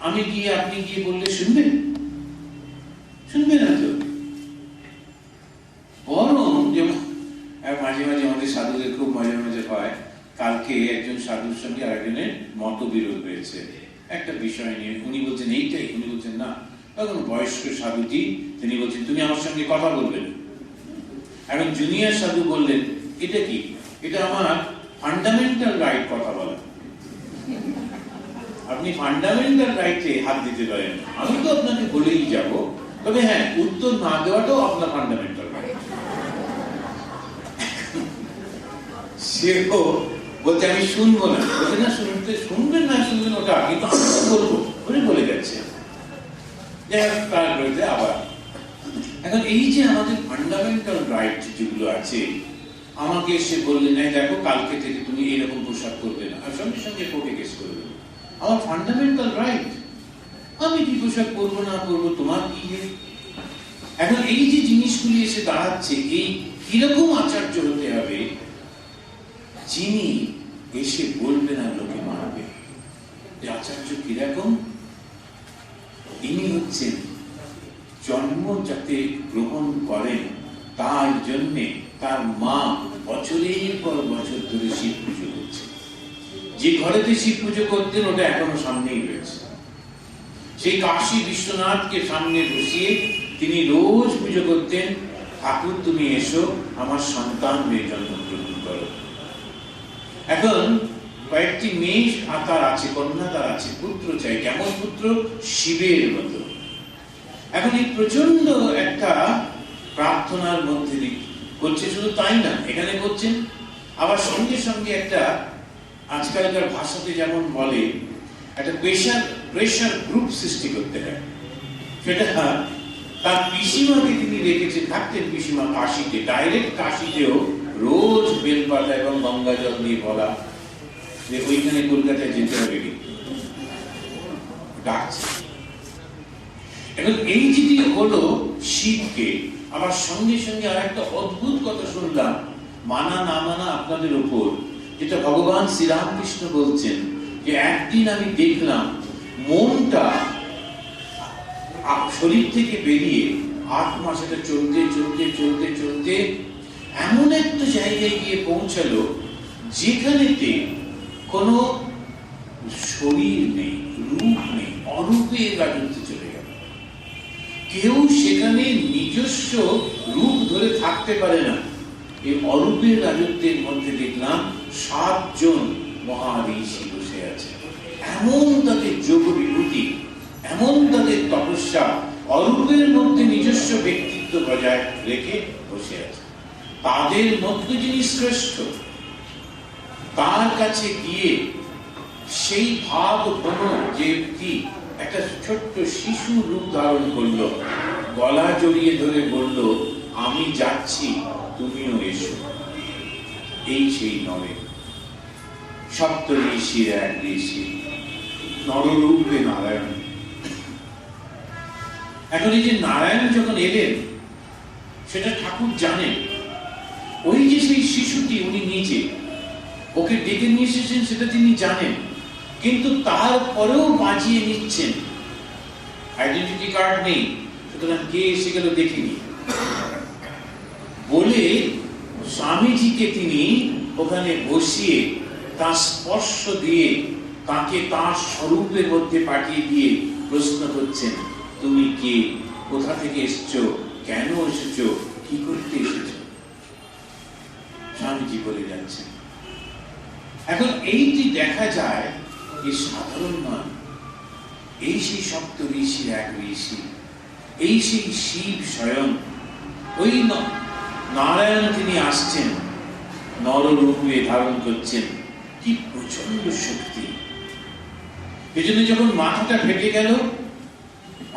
আমি গিয়ে, আপনি গিয়ে বললে শুনবে? শুনবে না তো। বরং যেমন মাঝে মাঝে আমাদের সাধুদের খুব মজা মজা হয়। কালকে একজন সাধুর সঙ্গে আরেকজনের মতবিরোধ হয়েছে। একটা বিষয় নিয়ে। উনি বলছেন এইটাই, উনি বলছেন না। তখন বয়স্ক সাধুটি তিনি বলছেন তুমি আমার সঙ্গে কথা বলবেন। এখন জুনিয়র সাধু বললেন এটা কি? এটা আমার ফান্ডামেন্টাল রাইট কথা বলা। আপনি ফান্ডামেন্টাল রাইটে হাত দিতে পারেন, আমি তো আপনাকে বলেই যাব, তবে হ্যাঁ উত্তর না দেওয়াটাও আপনার ফান্ডামেন্টাল রাইট। সেও বলছে আমি শুনবো না। বলছে না, শুনবেন না শুনবেন ওটা, কিন্তু আমি বলবো, উনি বলে যাচ্ছে। আবার এখন এই যে আমাদের ফান্ডামেন্টাল রাইট যেগুলো আছে, আমাকে এসে বললেন দেখো কালকে থেকে তুমি এইরকম পোশাক করবে না, আর সঙ্গে সঙ্গে কোর্টে কেস করবে। আমার ফান্ডামেন্টাল রাইট, আমি কি পোশাক করবো না করবো তোমার কি? এখন এই যে জিনিসগুলি এসে দাঁড়াচ্ছে, এই কিরকম আচার্য হতে হবে যিনি এসে বলবে না লোকে মারবে। আচার্য কিরকম? ইনি হচ্ছেন জন্ম যাতে গ্রহণ করেন তার জন্য তার মা বছরের পর বছর ধরে শিব পুজো করছে। যে ঘরেতে শিব পুজো করতেন ওটা এখনো সামনেই রয়েছে। সেই কাশী বিশ্বনাথকে সামনে বসিয়ে তিনি রোজ পুজো করতেন, ঠাকুর তুমি এসো আমার সন্তান মেয়ে জন্মগ্রহণ করো। এখন কয়েকটি মেয়ে তার আছে, কন্যা তার আছে, পুত্র চাই। কেমন পুত্র? শিবের মতো। এখন এই প্রচন্ড একটা প্রার্থনার মধ্যে করছে। শুধু তাই না, এখানে করছেন আবার সঙ্গে সঙ্গে একটা আজকালকার ভাষাতে যেমন বলে একটা প্রেশার গ্রুপ সৃষ্টি করতে হয়। সেটা তার পিসিমাকে তিনি রেখেছেন, থাকতেন পিসিমা কাশিতে, ডাইরেক্ট কাশিতেও রোজ বেলপাতা এবং গঙ্গা জল দিয়ে বলা যে ওইখানে কলকাতায় যেতে হবে, কিন্তু ডাকছে। এখন এই যদি হলো শিবকে, আবার সঙ্গে সঙ্গে আর একটা অদ্ভুত কথা শুনলাম, মানা না মানা আপনাদের উপর, যেটা ভগবান শ্রীরামকৃষ্ণ বলছেন যে একদিন আমি দেখলাম মনটা শরীর থেকে বেরিয়ে 8 মাস এটা চলতে চলতে চলতে চলতে এমন একটা জায়গায় গিয়ে পৌঁছালো যেখানেতে কোনো শরীর নেই, রূপ নেই, অরূপের রাজত্বে চলে গেল। কেউ সেখানে নিজস্ব রূপ ধরে থাকতে পারে না। এই অরূপের রাজত্বের মধ্যে দেখলাম 7 জন মহাঋষি বসে আছে। এমন তাদের যোগ বিভূতি, এমন তাদের তপস্যা, অরূপের মধ্যে নিজস্ব ব্যক্তিত্ব বজায় রেখে বসে আছে। তাদের মধ্যে যিনি শ্রেষ্ঠ, তার কাছে গিয়ে সেই ভাব ঘন যে কি একটা ছোট্ট শিশু রূপ ধারণ করলো, গলা জড়িয়ে ধরে বলল আমি যাচ্ছি তুমিও এসো। এই সেই নরে সপ্ত ঋষির এক ঋষি, নররূপে নারায়ণ। এখন এই যে নারায়ণ যখন এলেন সেটা ঠাকুর জানেন। ওই যে সেই শিশুটি উনি নিজে ওকে ডেকে নিয়ে এসেছেন সেটা তিনি জানেন, কিন্তু তারপরেও বাঁচিয়ে নিচ্ছেন। আইডেন্টিটি কার্ড নেই, সুতরাং কে এসে গেল দেখিনি বলে স্বামীজিকে তিনি ওখানে বসিয়ে তার স্পর্শ দিয়ে তাকে তার স্বরূপের মধ্যে পাঠিয়ে দিয়ে প্রশ্ন করছেন তুমি কে, কোথা থেকে এসছো, কেন এসেছো, কি করতে এসেছো? স্বামীজি বলে যাচ্ছেন। এখন এইটি দেখা যায় এই সাধারণ নয়, এই সেই সপ্ত ঋষির এক ঋষি, এই সেই শিব স্বয়ং। ওই নারায়ণ তিনি আসছেন, নররূপে ধারণ করছেন। কি প্রচন্ড শক্তি! এজন্য যখন মাথাটা ফেটে গেল,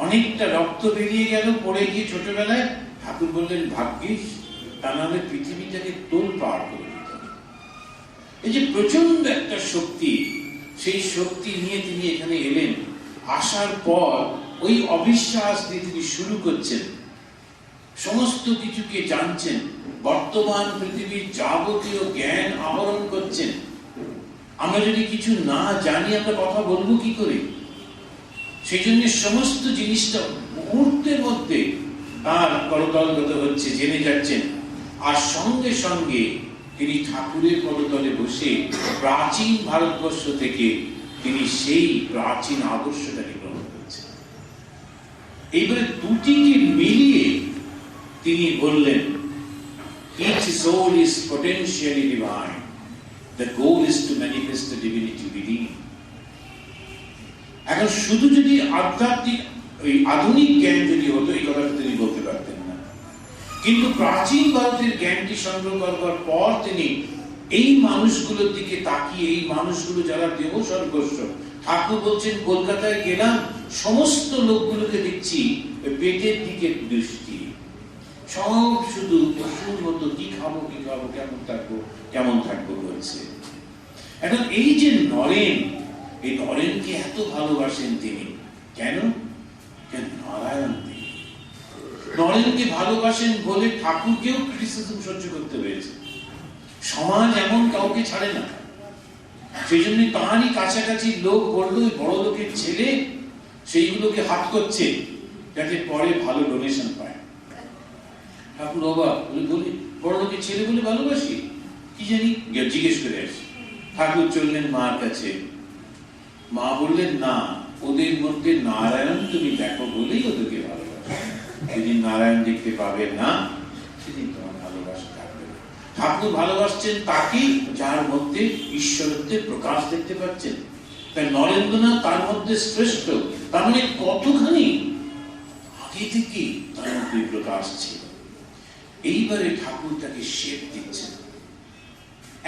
অনেকটা রক্ত বেরিয়ে গেল পড়ে গিয়ে ছোটবেলায়, ঠাকুর বললেন ভাগ্যিস, তা নাহলে পৃথিবীটাকে তোল পার করে দিত। এই যে প্রচন্ড একটা শক্তি, সেই শক্তি নিয়ে তিনি এখানে এলেন। আসার পর ওই অবিশ্বাস দিয়ে তিনি শুরু করছেন, সমস্ত কিছুকে জানছেন, বর্তমান পৃথিবীর যাবতীয় জ্ঞান আহরণ করছেন। আমরা যদি কিছু না জানি আমরা কথা বলবো কি করে? সেই জন্য সমস্ত জিনিসটা মুহূর্তের মধ্যে তার করতলগত হচ্ছে, জেনে যাচ্ছেন। আর সঙ্গে সঙ্গে তিনি ঠাকুরের করতলে বসে প্রাচীন ভারতবর্ষ থেকে তিনি সেই প্রাচীন আদর্শটাকে গ্রহণ করেছেন। এইবারে দুটিকে মিলিয়ে তিনি বললেন, each soul is potentially divine. The goal is to manifest the divinity within. এখন শুধু যদি আধ্যাত্মিক আধুনিক জ্ঞান যদি হতো, এই কথাটা তিনি বলতে পারতেন না। কিন্তু প্রাচীন ভারতের জ্ঞানটি সংগ্রহ করবার পর তিনি এই মানুষগুলোর দিকে তাকিয়ে, এই মানুষগুলো যারা দেহ সর্বস্ব, ঠাকুর বলছেন কলকাতায় গেলাম, সমস্ত লোকগুলোকে দেখছি পেটের দিকে দৃষ্টি, সব শুধু পশুর মতো কি খাবো কেমন থাকবো বলছে। এখন এই যে নরেন, এই নরেনকে এত ভালোবাসেন তিনি কেন? নারায়ণ তিনি নরেনকে ভালোবাসেন বলে ঠাকুরকেও ক্রিটিসিজম সহ্য করতে হয়েছে। সমাজ এমন কাউকে ছাড়ে না, সেই জন্য তাঁরই কাছাকাছি লোক বললো বড় লোকের ছেলে সেইগুলোকে হাত করছে যাতে পরে ভালো ডোনেশন পায়। ঠাকুর অবাক বলি, বড় লোকের ছেলে বলে ভালোবাসি, কি জানি জিজ্ঞেস করে আসি। ঠাকুর চললেন মার কাছে, মা বললেন না, ওদের মধ্যে নারায়ণ তুমি দেখো বলেই ওদেরকে ভালোবাসো, যেদিন নারায়ণ দেখতে পাবে না সেদিন তোমার ভালোবাসা থাকবে না। ঠাকুর ভালোবাসছেন তাকে যার মধ্যে ঈশ্বরত্বের প্রকাশ দেখতে পাচ্ছেন। তাই নরেন্দ্রনাথ তার মধ্যে শ্রেষ্ঠ, তার মানে কতখানি আগে থেকে তার মধ্যে প্রকাশ ছিল। এইবারে ঠাকুর তাকে শেপ দিচ্ছেন,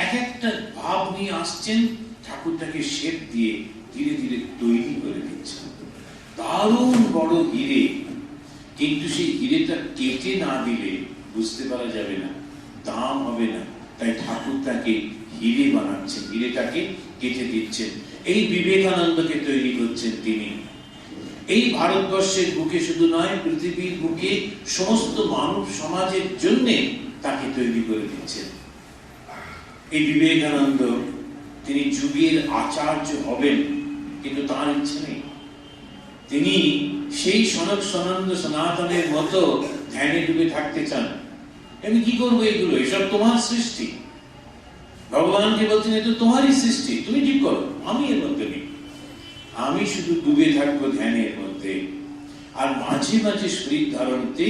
এক একটা ভাব নিয়ে আসছেন, ঠাকুর তাকে শেপ দিয়ে ধীরে ধীরে তৈরি করে দিচ্ছেন। দারুণ বড় হিরে, কিন্তু সেই হিরেটা কেটে না দিলে বুঝতে পারা যাবে না, দাম হবে না। তাই ঠাকুর তাকে হিরে বানাচ্ছেন, হিরেটাকে কেটে দিচ্ছেন। এই বিবেকানন্দকে তৈরি করছেন তিনি। এই ভারতবর্ষের বুকে শুধু নয়, পৃথিবীর বুকে সমস্ত মানব সমাজের জন্য তাকে তৈরি করে দিচ্ছেন। এই বিবেকানন্দ তিনি যুগের আচার্য হবেন, কিন্তু তার ইচ্ছে নেই। তিনি সেই সনক সনন্দ সনাতনের মতো ধ্যানে ডুবে থাকতে চান। আমি কি করবো এগুলো, এসব তোমার সৃষ্টি। ভগবানকে বলছেন এ তো তোমারই সৃষ্টি, তুমি ঠিক করো, আমি এর মধ্যে নেই। আমি শুধু ডুবে থাকবো ধ্যানের মধ্যে, আর মাঝে মাঝে শরীর ধারণতে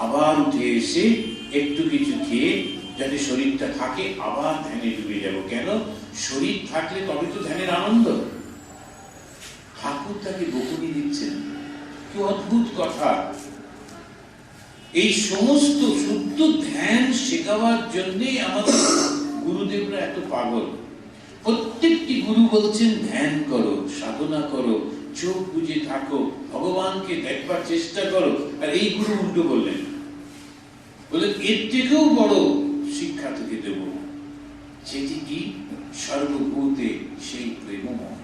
আবার উঠে এসে একটু কিছু খেয়ে যাতে শরীরটা থাকে, আবার ধ্যানে ডুবে যাব। কেন? শরীর থাকলে তবে তো ধ্যানের আনন্দ। ঠাকুর তাকে বকুনি দিচ্ছেন, কি অদ্ভুত কথা। এই সমস্ত শুদ্ধ ধ্যান শেখাবার জন্যই আমাদের গুরুদেবরা এত পাগল। প্রত্যেকটি গুরু বলছেন ধ্যান করো, সাধনা করো, চোখ বুজে থাকো, ভগবানকে দেখবার চেষ্টা করো। আর এই গুরু উল্টো বললেন, বলে এর থেকেও বড় শিক্ষা তোকে দেব, সেটি কি? সর্বভূতে সেই প্রেমময়।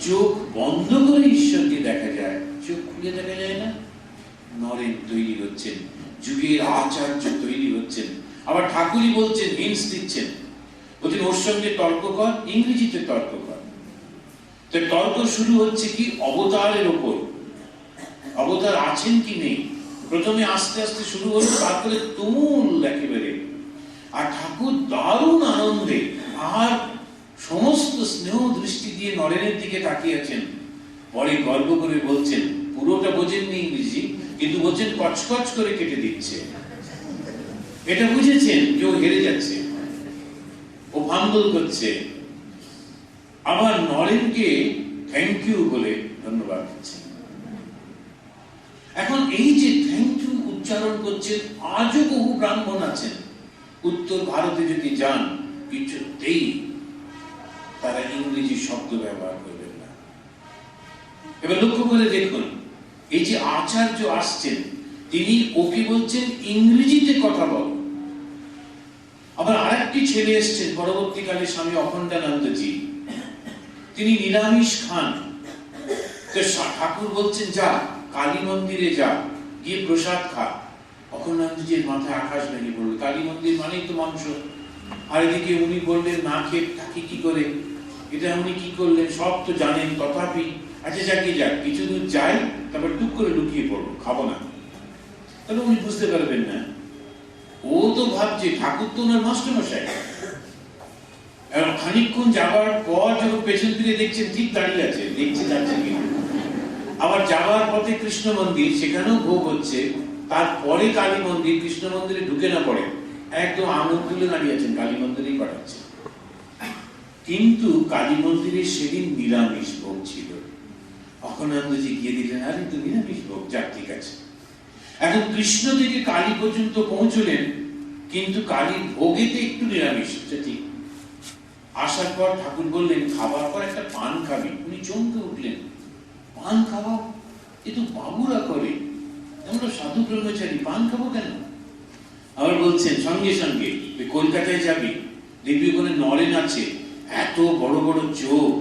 চোখ বন্ধ করে ঈশ্বরকে দেখা যায়, চোখ খুলে দেখা যায় না। নরেন তৈরি হচ্ছেন, যুগের আচার্য তৈরি হচ্ছেন। আবার ঠাকুরই বলছেন, হিন্টস দিচ্ছেন, বলছেন ওর সঙ্গে তর্ক কর, ইংরেজিতে তর্ক কর। তো তর্ক শুরু হচ্ছে কি? অবতারের ওপর, অবতার আছেন কি নেই। প্রথমে আস্তে আস্তে শুরু হলো, তারপরে তুমুল একেবারে। আর ঠাকুর দারুণ আনন্দে আর সমস্ত স্নেহ দৃষ্টি দিয়ে নরেনের দিকে তাকিয়ে আছেন। পরে গর্ব করে বলছেন, পুরোটা বোঝেননি ইংরেজি, কিন্তু বলছেন কচকচ করে কেটে দিচ্ছে। এটা বুঝেছেন যে ও হেরে যাচ্ছে, ও ভান্দল করছে। আবার নরেনকে থ্যাংক ইউ বলে ধন্যবাদ দিচ্ছেন। এখন এই যে থ্যাংক ইউ উচ্চারণ করছেন, আজও বহু ব্রাহ্মণ আছেন উত্তর ভারতে যদি যান, কিছুতেই তারা ইংরেজি শব্দ ব্যবহার করবেন না। এবার লক্ষ্য করে দেখুন, এই যে আচার্য আসছেন, তিনি ওকে বলছেন ইংরেজিতে কথা বল। আবার আরেকটি ছেলে এসছেন পরবর্তীকালে, স্বামী অখণ্ডানন্দজি, তিনি নিরামিষ খান। তো ঠাকুর বলছেন যা কালী মন্দিরে যা, গিয়ে প্রসাদ খা। অখণ্ডানন্দজির মাথায় আকাশ ভেঙে পড়ল, কালী মন্দির মানেই তো মাংস। আর এদিকে উনি বললেন না খেয়ে থাকি কি করে, এটা উনি কি করলেন সব তো জানেন, তথাপি আচ্ছা যাকে যাক, কিছু দূর যাই, তারপর টুক করে লুকিয়ে পড়বো, খাবো না। তাহলে উনি বুঝতে পারবেন না। ও তো ভাবছে ঠাকুর তো ওনার মাস্টারমশাই, এবং খানিকক্ষণ যাবার পর যখন পেছন ফিরে দেখছেন ঠিক দাঁড়িয়ে আছে, দেখছে যাচ্ছে কিনা। আবার যাবার পথে কৃষ্ণ মন্দির, সেখানেও ভোগ হচ্ছে। তারপরে কালী মন্দির, কৃষ্ণ মন্দিরে ঢুকে না পড়ে একদম আঙুল তুলে দাঁড়িয়ে আছেন, কালী মন্দিরেই পাঠাচ্ছে। কিন্তু কালী মন্দিরে সেদিন নিরামিষ ভোগ ছিল। অখণ্ডানন্দজি গিয়ে দিলেন, আরে তো নিরামিষ ভোগ, যাক ঠিক আছে। এখন কৃষ্ণ থেকে কালী পর্যন্ত পৌঁছলেন, কিন্তু কালীর ভোগেতে একটু নিরামিষ, ঠিক। আসার পর ঠাকুর বললেন, খাবার পর একটা পান খাবি। উনি চমকে উঠলেন, পান খাওয়া এ তো বাবুরা করে, আমরা সাধু ব্রহ্মচারী, পান খাবো কেন? আবার বলছেন সঙ্গে সঙ্গে কলকাতায় যাবি, দেখবি ওখানে নরেন আছে, এত বড় বড় চোখ,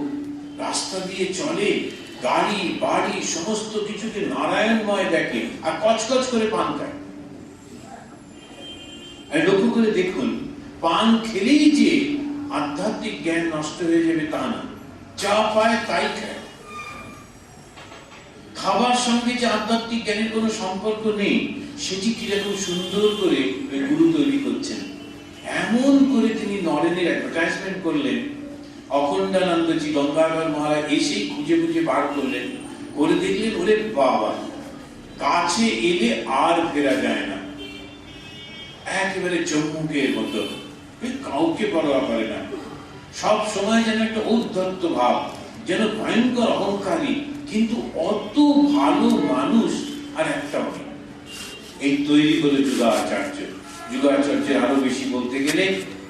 রাস্তা দিয়ে চলে, গাড়ি বাড়ি সমস্ত কিছুকে নারায়ণময় দেখে, আর কচকচ করে পান খায়। আর লক্ষ্য করে দেখুন, পান খেলেই যে আধ্যাত্মিক জ্ঞান নষ্ট হয়ে যাবে তা না, যা পায় তাই খায়। খাবার সঙ্গে যে আধ্যাত্মিক জ্ঞানের কোনো সম্পর্ক নেই, সেটি কিরকম সুন্দর করে গুরু তৈরি করছেন। এমন করে তিনি নরেনের অ্যাডভার্টাইজমেন্ট করলেন। অখণ্ডানন্দজি গঙ্গাধর মহারাজ এসেই খুঁজে খুঁজে বার করলেন, করে দেখলেন, ওরে বাবা, কাছে এলে আর ফেরা যায় না, একেবারে চম্মুকের মতো, কাউকে পরোয়া করে না, সব সময় যেন একটা ঔদ্ধত্য ভাব, যেন ভয়ঙ্কর অহংকারী, কিন্তু অত ভালো মানুষ আর একটাও নেই। এই তৈরি হলো যুগাচার্য। যুগাচার্যের আরো বেশি বলতে গেলে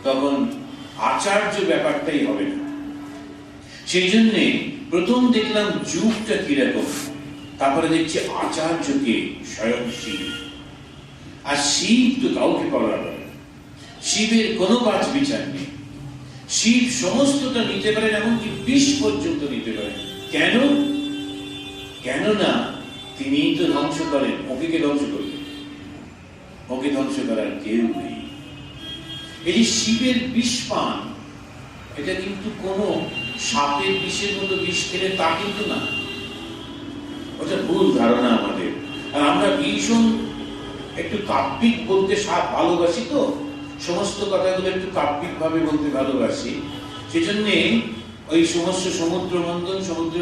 তখন আচার্য ব্যাপারটাই হবে না। সেই জন্যে প্রথম দেখলাম যুগটা কিরকম, তারপরে দেখছি আচার্যকে স্বয়ং শিব। আর শিব তো কাউকে পরোয়া করে, শিবের কোনো বাছ বিচার নেই। শিব সমস্তটা নিতে পারেন, এমনকি বিষ পর্যন্ত নিতে পারেন। কেন? কেননা তিনি তো ধ্বংস করেন, ওকে কে ধ্বংস করবেন? ওকে ধ্বংস করার কেউ নেই। এই যে শিবের বিষ পান, এটা কিন্তু কোন সাপের বিষের মতো বিষ খেলে তা কিন্তু না, ওটা ভুল ধারণা আমাদের। আর আমরা ভীষণ একটু কাব্যিক বলতে ভালোবাসি, তো সমস্ত কথাগুলো একটু কাব্যিক ভাবে বলতে ভালোবাসি। সেজন্যে ওই সমস্ত সমুদ্র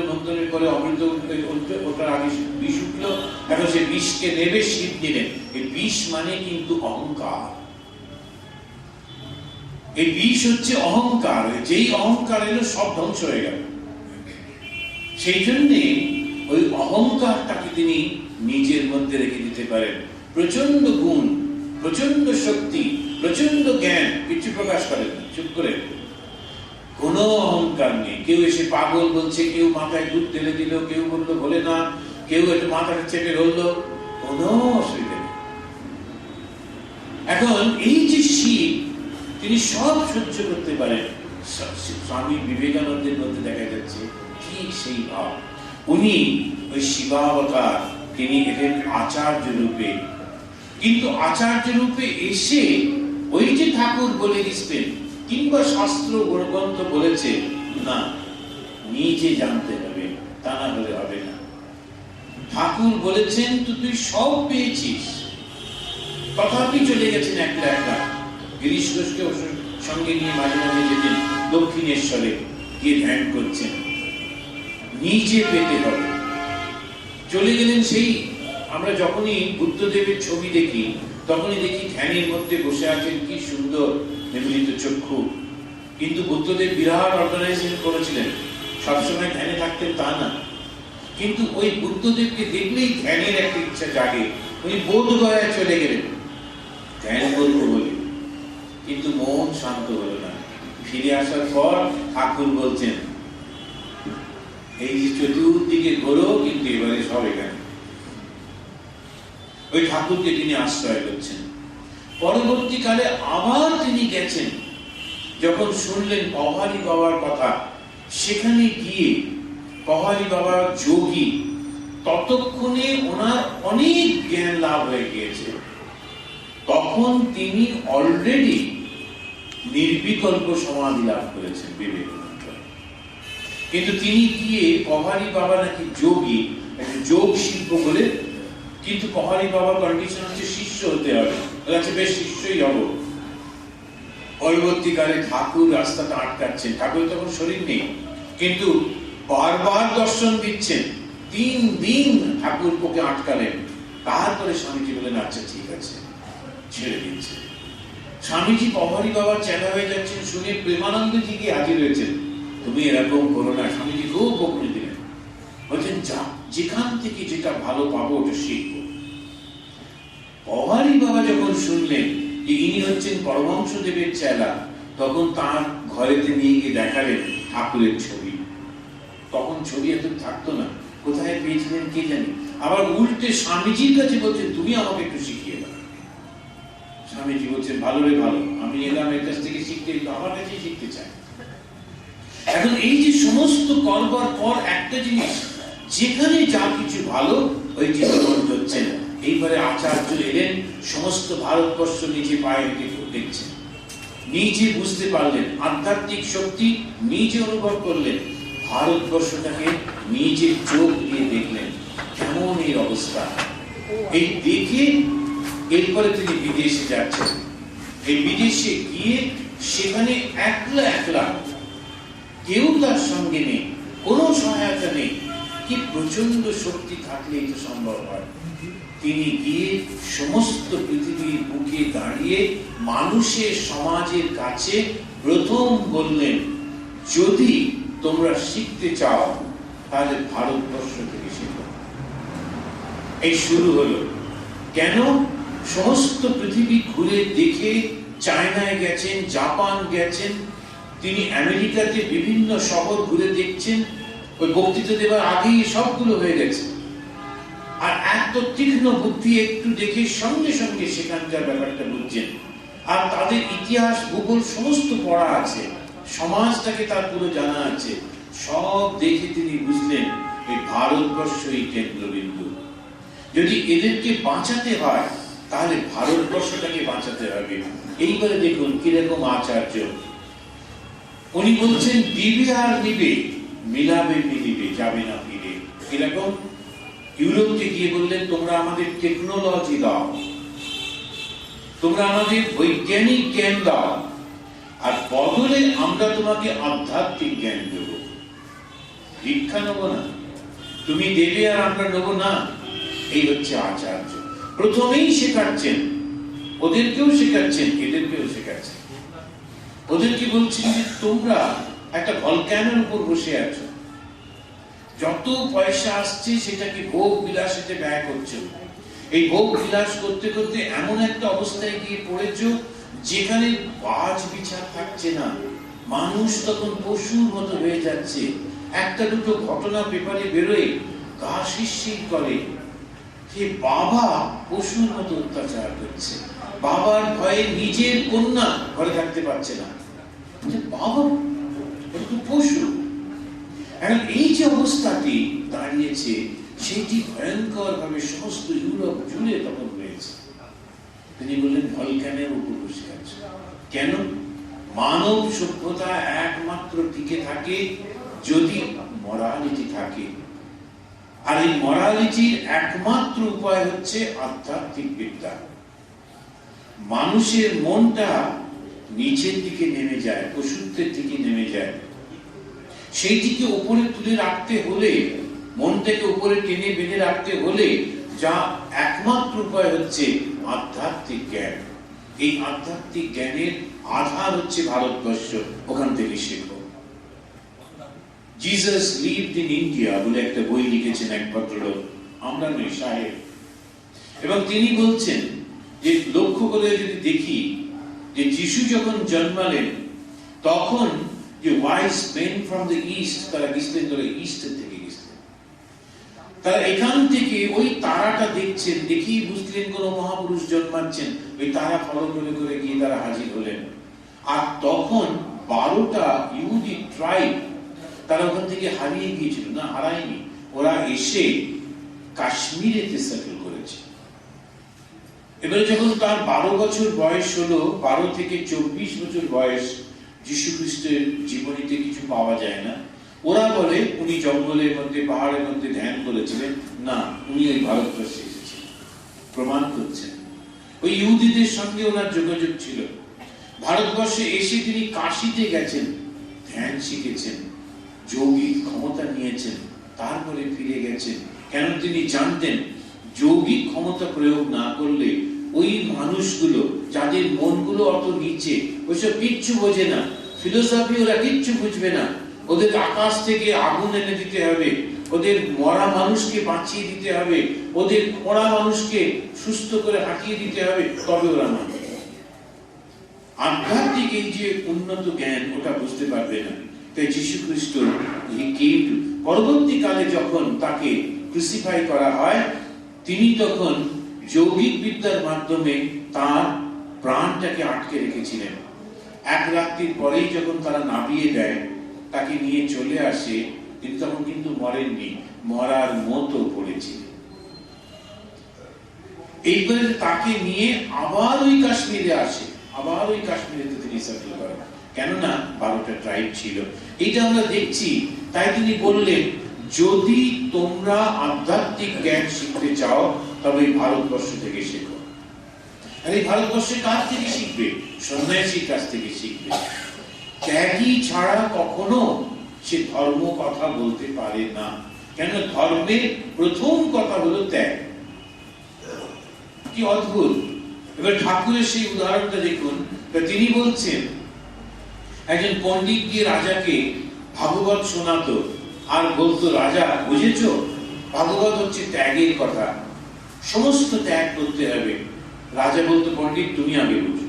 মন্থনের পরে অমৃত ওটার আগে বিষ উঠল, এখন সে বিষকে নেবে শিব দিলেন। এই বিষ মানে কিন্তু অহংকার। এই বিষ হচ্ছে অহংকার, যেই অহংকার এলো সব ধ্বংস হয়ে গেল। সেই জন্যে ওই অহংকারটাকে তিনি নিজের মধ্যে রেখে দিতে পারেন। প্রচন্ড গুণ, প্রচন্ড শক্তি, প্রচন্ড জ্ঞান, কিছু প্রকাশ করেন না, চুপ করে, কোনো অহংকার নেই। কেউ এসে পাগল বলছে, কেউ মাথায় দুধ ঢেলে দিল, কেউ বললো বলে না, কেউ একটু মাথাটা চেপে ধরলো, কোনো অসুবিধা নেই। এখন এই যে শিব, তিনি সব সহ্য করতে পারেন। স্বামী বিবেকানন্দের মধ্যে দেখা যাচ্ছে ঠিক সেই ভাব। উনি ওই শিবাবতার, তিনি এলেন আচার্য রূপে। কিন্তু আচার্য রূপে এসে ওই যে ঠাকুর বলে দিচ্ছেন কিংবা শাস্ত্র গ্রন্থ বলেছে, না, নিজে জানতে হবে, তা না হলে হবে না। ঠাকুর বলেছেন তো তুই সব পেয়েছিস, তথাপি চলে গেছেন একলা একলা। গিরিশ ঘোষকে সঙ্গে নিয়ে মাঝে মাঝে যেতেন দক্ষিণেশ্বরে, গিয়ে ধ্যান করছেন। নিজে পেতে হবে, চলে গেলেন। সেই আমরা যখনই বুদ্ধদেবের ছবি দেখি, তখনই দেখি ধ্যানের মধ্যে বসে আছেন, কি সুন্দর নির্মিত চক্ষু। কিন্তু বুদ্ধদেব বিরাট অর্গানাইজেশন করেছিলেন, সবসময় ধ্যানে থাকতেন তা না। কিন্তু ওই বুদ্ধদেবকে দেখলেই ধ্যানের একটা ইচ্ছা জাগে। উনি বোধগয়ায় চলে গেলেন ধ্যান করবো বলে, কিন্তু মন শান্ত হলো না। ফিরে আসার পর ঠাকুর বলছেন, এই যে চতুর্দিকে ঘোরো, কিন্তু এবারে সব এখানে। ওই ঠাকুরকে তিনি আশ্রয় করছেন। পরবর্তীকালে আবার তিনি গেছেন, যখন শুনলেন পহারি বাবার কথা, সেখানে গিয়ে পহারি বাবা যোগী, ততক্ষণে ওনার অনেক জ্ঞান লাভ হয়ে গিয়েছে। তখন তিনি অলরেডি নির্বিকল্প সমাধি লাভ করেছেন বিবেকানন্দ। কিন্তু তিনি গিয়ে পহারি বাবা নাকি যোগী, যোগ শিল্প বলে, কিন্তু পহারি বাবার কন্ডিশন হচ্ছে শিষ্য হতে হবে। বেশ শিষ্যই হব। পরবর্তীকালে ঠাকুর রাস্তাটা আটকাচ্ছেন, ঠাকুর তখন শরীর নেই, কিন্তু বারবার দর্শন দিচ্ছেন। 3 দিন ঠাকুর ওকে আটকালেন। তারপরে স্বামীজি বলেন আচ্ছা ঠিক আছে, ছেড়ে দিচ্ছে। স্বামীজি পভারি বাবার চেলা হয়ে যাচ্ছেন শুনে প্রেমানন্দজি গিয়ে হাজির হয়েছেন, তুমি এরকম করো না। স্বামীজি খুব বকুনি দিলেন, বলছেন যা, যেখান থেকে যেটা ভালো পাবো ওটা শিখবো। পভারি বাবা যখন শুনলেন যে ইনি হচ্ছেন পরমহংসদেবের চেলা, তখন তার ঘরেতে নিয়ে গিয়ে দেখালেন ঠাকুরের ছবি। তখন ছবি এত থাকতো না, কোথায় পেয়েছিলেন কে জানি। আবার উল্টে স্বামীজির কাছে বলছেন তুমি আমাকে একটু শিখিয়ে দাও। স্বামীজি বলছেন ভালো রে ভালো, আমি এলাম এর কাছ থেকে শিখতে, আমার কাছেই শিখতে চাই। এখন এই যে সমস্ত করবার পর একটা জিনিস, যেখানে যা কিছু ভালো ওই চিন্তামন হচ্ছেন। এইবারে আচার্য এলেন, সমস্ত ভারতবর্ষ নিজে পায়ে দেখছেন, নিজে বুঝতে পারলেন আধ্যাত্মিক শক্তি, নিজে অনুভব করলেন, ভারতবর্ষটাকে নিজের চোখ দিয়ে দেখলেন কেমন এই অবস্থা। এই দেখে এরপরে তিনি বিদেশে যাচ্ছেন। এই বিদেশে গিয়ে সেখানে একলা একলা, কেউ তার সঙ্গে নেই, কোনো সহায়তা নেই। কি প্রচন্ড শক্তি থাকলে এটা সম্ভব হয়। তিনি গিয়ে সমস্ত পৃথিবীর বুকে দাঁড়িয়ে মানুষের সমাজের কাছে প্রথম বললেন, যদি তোমরা শিখতে চাও তাহলে ভারতবর্ষ থেকে শেখো। এই শুরু হলো। কেন? সমস্ত পৃথিবী ঘুরে দেখে চায়নায় গেছেন, জাপান গেছেন, তিনি আমেরিকাতে বিভিন্ন শহর ঘুরে দেখছেন। ওই বক্তৃতা দেওয়ার আগেই সবগুলো হয়ে গেছে। আর এত তীক্ষ্ণ বুদ্ধি একটু দেখে সঙ্গে সঙ্গে সেখানকার ব্যাপারটা বুঝছেন। আর তাদের ইতিহাস ভূগোল সমস্ত পড়া আছে, সমাজটাকে তার পুরো জানা আছে। সব দেখে তিনি বুঝলেন এই ভারতবর্ষই কেন্দ্রবিন্দু। যদি এদেরকে বাঁচাতে হয় তাহলে ভারতবর্ষটাকে বাঁচাতে হবে। এইবারে দেখুন কিরকম আচার্য। উনি বলছেন দিবে আর নিবে, মিলাবে মিলিবে, যাবে না ফিরে। এরকম ইউরোপকে গিয়ে বললেন তোমরা আমাদের টেকনোলজি দাও, তোমরা আমাদের বৈজ্ঞানিক জ্ঞান দাও, আর বদলে আমরা তোমাকে আধ্যাত্মিক জ্ঞান দেব। ভিক্ষা নেবো না, তুমি দেবে আর আমরা নেবো না। এই হচ্ছে আচার্য। প্রথমেই শেখাচ্ছেন, ওদেরকেও শেখাচ্ছেন, এদেরকেও শেখাচ্ছেন। ওদেরকে বলছেন যে তোমরা একটা ভলক্যানোর উপর বসে আছো, যত পয়সা আসছে সেটাকে ভোগ বিলাসেতে ব্যয় করছো। এই ভোগ বিলাস করতে করতে এমন একটা অবস্থায় গিয়ে পড়েছো যেখানে বাজ বিচার থাকছে না। মানুষ তখন পশুর মতো হয়ে যাচ্ছে। একটা দুটো ঘটনা পেপারে বেরোয়, গা শিরশির করে, যে বাবা পশুর মতো অত্যাচার করছে। বাবার ভয়ে নিজের কন্যা ঘরে থাকতে পারছে না, বাবা পশু। এখন এই যে অবস্থাটি দাঁড়িয়েছে সেটি ভয়ঙ্কর ভাবে সমস্ত ইউরোপ জুড়ে তখন হয়েছে। তিনি বললেন ভলক্যানের উপর বসে আছে। কেন? মানব সভ্যতা একমাত্র টিকে থাকে যদি মরালিটি থাকে। আর এই মরালিটির একমাত্র উপায় হচ্ছে আধ্যাত্মিক বিদ্যা। মানুষের মনটা নিচের দিকে নেমে যায়, পশুত্বের দিকে নেমে যায়। সেইটিকে উপরে তুলে রাখতে হলে, মনটাকে উপরে টেনে বেঁধে রাখতে হলে যা একমাত্র উপায় হচ্ছে আধ্যাত্মিক জ্ঞান। এই আধ্যাত্মিক জ্ঞানের আধার হচ্ছে ভারতবর্ষ, ওখান থেকে শেখো। জিসাস লিভড ইন ইন্ডিয়া বলে একটা বই লিখেছেন এক ভদ্রলোক, আমরা নই, সাহেব। এবং তিনি বলছেন যে লক্ষ্য করে যদি দেখি যে যিশু যখন জন্মালেন তখন যে wise men from the East, তারা গেছিলেন ধরে ইস্টের থেকে গেছিলেন। তারা এখান থেকে ওই তারাটা দেখছেন, দেখেই বুঝলেন কোন মহাপুরুষ জন্মাচ্ছেন। ওই তারা ফলো করে করে গিয়ে তারা হাজির হলেন। আর তখন 12টা ইহুদি ট্রাইব তারা ওখান থেকে হারিয়ে গিয়েছিল, না হারায়নি, ওরা এসে কাশ্মীরেতে সেটেল করেছে। এবারে যখন তার 12 বছর বয়স হলো, 12 থেকে 24 বছর বয়স, যীশু খ্রিস্টের জীবনীতে কিছু পাওয়া যায় না। ওরা বলে উনি জঙ্গলের মধ্যে, পাহাড়ের মধ্যে ধ্যান করেছিলেন, না, উনি ওই ভারতবর্ষে এসেছিলেন। প্রমাণ করছেন ওই ইহুদিদের সঙ্গে ওনার যোগাযোগ ছিল। ভারতবর্ষে এসে তিনি কাশিতে গেছেন, ধ্যান শিখেছেন, যৌগিক ক্ষমতা নিয়েছেন, তারপরে ফিরে গেছেন। কেন তিনি জানতেন যৌগিক ক্ষমতা প্রয়োগ না করলে ওই মানুষগুলো যাদের মনগুলো অত নিচে, ওইসব কিচ্ছু বোঝে না, ফিলোসফি ওরা কিচ্ছু বুঝবে না, ওদের আকাশ থেকে আগুন এনে দিতে হবে, ওদের মরা মানুষকে বাঁচিয়ে দিতে হবে, ওদের মরা মানুষকে সুস্থ করে হাঁটিয়ে দিতে হবে, তবে ওরা মানে। আধ্যাত্মিক এই যে উন্নত জ্ঞান ওটা বুঝতে পারবে না। তাই যীশু খ্রিস্ট পরবর্তীকালে যখন তাকে ক্রুসিফাই করা হয়, তিনি তখন যৌগিক বিদ্যার মাধ্যমে তার প্রাণটাকে আটকে রেখেছিলেন। এক রাত্রির পরেই যখন তারা নামিয়ে দেয়, তাকে নিয়ে চলে আসে, তিনি তখন কিন্তু মরেননি, মরার মতো পড়েছিলেন। এইবারে তাকে নিয়ে আবার ওই কাশ্মীরে আসে, আবার ওই কাশ্মীরে তিনি সেটেল করেন, কেননা 12টা ট্রাইব ছিল। এটা আমরা দেখছি। তাই তিনি বললেন, যদি তোমরা আধ্যাত্মিক জ্ঞান শিখতে চাও তবে ভারতবর্ষ থেকে শেখো। আর এই ভারতবর্ষে কার থেকে শিখবে? সন্ন্যাসীর কাছ থেকে শিখবে। ত্যাগী ছাড়া কখনো সে ধর্ম কথা বলতে পারে না। কেন? ধর্মের প্রথম কথা হলো ত্যাগ। কি অদ্ভুত! এবার ঠাকুরের সেই উদাহরণটা দেখুন। তিনি বলছেন, একজন পণ্ডিত গিয়ে রাজাকে ভাগবত শোনাতো, আর বলতো, রাজা বুঝেছো, ভাগবত হচ্ছে ত্যাগের কথা, সমস্ত ত্যাগ করতে হবে। রাজা বলতো, পণ্ডিত তুমি আগে বুঝো।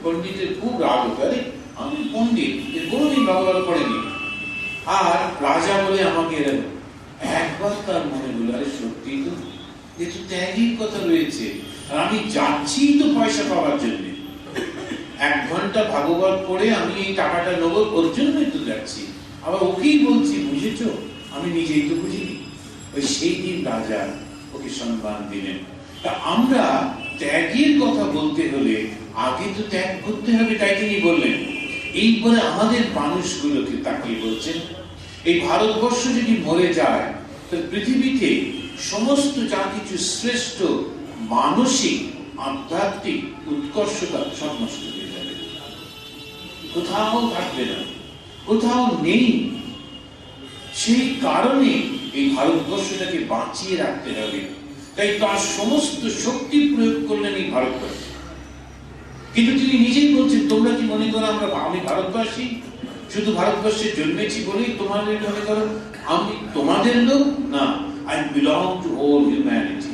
পণ্ডিতের খুব রাগ হতো, আরে আমি পণ্ডিত, এর কোনোদিন ভাগবত পড়েনি। আর রাজা বলে আমাকে এরকম। একবার তার মনে হলো, আরে সত্যি তো, এ তো ত্যাগের কথা রয়েছে, আর আমি যাচ্ছি তো পয়সা পাওয়ার জন্য। 1 ঘন্টা ভাগবত পড়ে আমি এই টাকাটা নেবো, ওর জন্যই তো যাচ্ছি। আবার ওকেই বলছি, বুঝেছো, আমি নিজেই তো বুঝিনি। ওই সেই দিন রাজা ওকে সম্মান দিলেন। তা আমরা ত্যাগের কথা বলতে হলে আগে তো ত্যাগ করতে হবে। তাই তিনি বললেন, এইবারে আমাদের মানুষগুলোকে তাকিয়ে বলছেন, এই ভারতবর্ষ যদি মরে যায়, তাহলে পৃথিবীতে সমস্ত যা কিছু শ্রেষ্ঠ মানসিক আধ্যাত্মিক উৎকর্ষতা সব নষ্ট হয়ে যাবে, কোথাও থাকবে না, কোথাও নেই। সেই কারণে এই ভারতবর্ষটাকে বাঁচিয়ে রাখতে হবে। তাই তার সমস্ত শক্তি প্রয়োগ করলেন এই ভারতবর্ষ। কিন্তু তিনি নিজেই বলছেন, তোমরা কি মনে করো আমি ভারতবাসী, শুধু ভারতবর্ষে জন্মেছি বলেই তোমাদের মনে করো আমি তোমাদের লোক? না, I belong to whole humanity.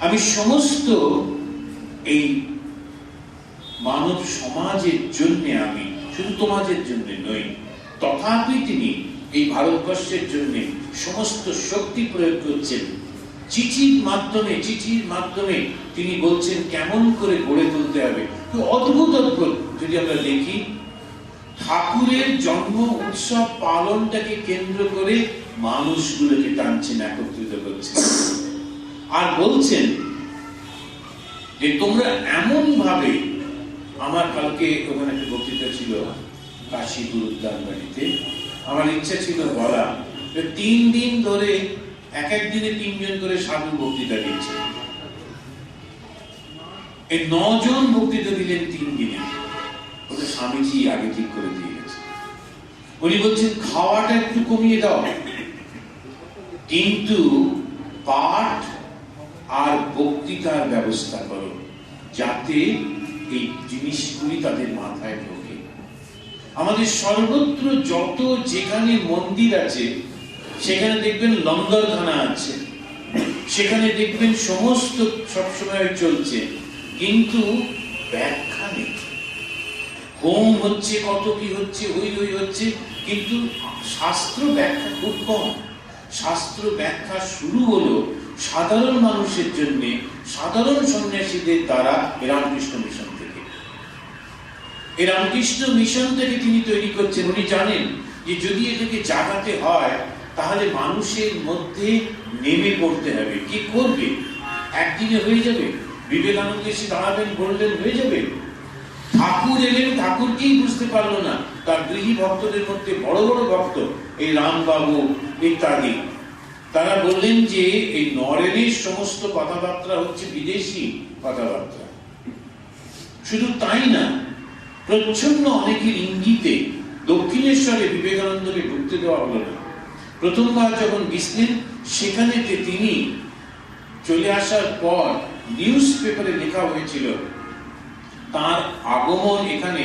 আমি সমস্ত এই মানব সমাজের জন্য, আমি শুধু তোমাদের জন্য নই। তথাপি তিনি এই ভারতবর্ষের জন্য সমস্ত শক্তি প্রয়োগ করছেন। চিঠির মাধ্যমে তিনি বলছেন কেমন করে গড়ে তুলতে হবে। তো অদ্ভুত অদ্ভুত যদি আমরা দেখি, ঠাকুরের জন্ম উৎসব পালনটাকে কেন্দ্র করে মানুষগুলোকে টানছেন, একত্রিত করছেন, আর বলছেন যে তোমরা এমন ভাবে, আমার কালকে ওখানে একটা বক্তৃতা ছিল কাশী গুরুদ্বার বাড়িতে, আমার ইচ্ছা ছিল বলা, 3 দিন ধরে এক দিনে 3 জন করে সাধু বক্তৃতা দিচ্ছেন। এই 9 জন বক্তৃতা দিলেন 3 দিনে। ওটা স্বামীজি আগে ঠিক করে দিয়ে গেছে। উনি বলছেন, খাওয়াটা একটু কমিয়ে দাও, কিন্তু পাঠ আর বক্তৃতার ব্যবস্থা করো, যাতে এই জিনিসগুলি তাদের মাথায় ঢোকে। আমাদের সর্বত্র যত যেখানে মন্দির আছে, সেখানে দেখবেন লঙ্গরখানা আছে, সেখানে দেখবেন সমস্ত সবসময় চলছে, কিন্তু ব্যাখ্যা নেই। হোম হচ্ছে, কত কি হচ্ছে, ওই হচ্ছে, কিন্তু শাস্ত্র ব্যাখ্যা খুব কম। শাস্ত্র ব্যাখ্যা শুরু হলো সাধারণ মানুষের জন্য, সাধারণ সন্ন্যাসীদের দ্বারা রামকৃষ্ণ মিশন থেকে। এই রামকৃষ্ণ মিশন থেকে তিনি তৈরি করছেন। উনি জানেন যে যদি এটাকে জাগাতে হয়, তাহলে মানুষের মধ্যে নেমে পড়তে হবে। কি করবে? একদিনে হয়ে যাবে? বিবেকানন্দ এসে দাঁড়াবেন, বললেন হয়ে যাবে? ঠাকুর এলেন, ঠাকুরকেই বুঝতে পারলো না। তার গৃহী ভক্তদের মধ্যে বড় বড় ভক্ত, এই রামবাবু ইত্যাদি, তারা বললেন যে এই নরেনের সমস্ত কথাবার্তা হচ্ছে বিদেশি কথাবার্তা। শুধু তাই না, প্রচ্ছন্ন অনেকের ইঙ্গিতে দক্ষিণেশ্বরে বিবেকানন্দকে ঢুকতে দেওয়া হলো না। প্রথমবার যখন গেছিলেন, সেখানে তিনি চলে আসার পর নিউজ পেপারে লেখা হয়েছিল তার আগমন এখানে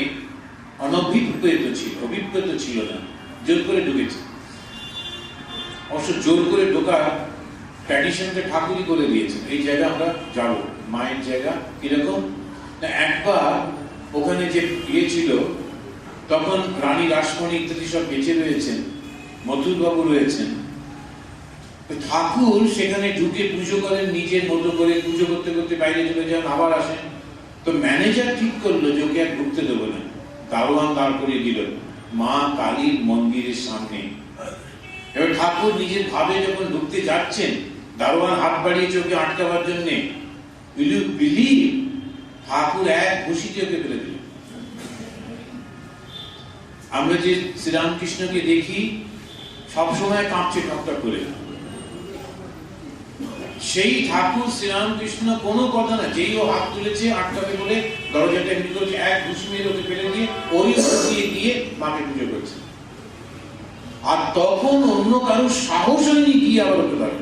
অভিপ্রেত ছিল না, জোর করে ঢুকেছে। অবশ্য জোর করে ঢোকার ট্র্যাডিশনকে ঠাকুরই করে দিয়েছেন, এই জায়গা আমরা যাব, মায়ের জায়গা। কিরকম না, একবার ওখানে যে ছিল, তখন রানী রাসমণি ইত্যাদি সব বেঁচে রয়েছেন, মথুর বাবু রয়েছেন। ঠাকুর সেখানে ঢুকে পুজো করেন, নিজের মতো করে পুজো করতে করতে বাইরে চলে যান, আবার আসেন। তো ম্যানেজার ঠিক করলো যে ওকে আর ঢুকতে দেবো না, দারোয়ান দাঁড় করিয়ে দিল মা কালীর মন্দিরের সামনে। এবার ঠাকুর নিজের ভাবে যখন ঢুকতে যাচ্ছেন, দারোয়ান হাত বাড়িয়েছে ওকে আটকাবার জন্যে। উইল ইউ বিলিভ, ঠাকুর এক ঘুষিতে ওকে ফেলে দিল। আমরা যে শ্রীরামকৃষ্ণকে দেখি সবসময় কাঁপছে ঠকঠক করে, সেই ঠাকুর শ্রীরামকৃষ্ণ কোনো কথা না, যেই ও হাত তুলেছে আটকাবে বলে দরজাটা এমনি করেছে, এক ঘুষি মেরে ওকে ফেলে দিয়ে ওই দিয়ে দিয়ে মাকে পুজো করছে। আর তখন অন্য কারোর সাহস হয়নি কি আবার ওকে ধরে।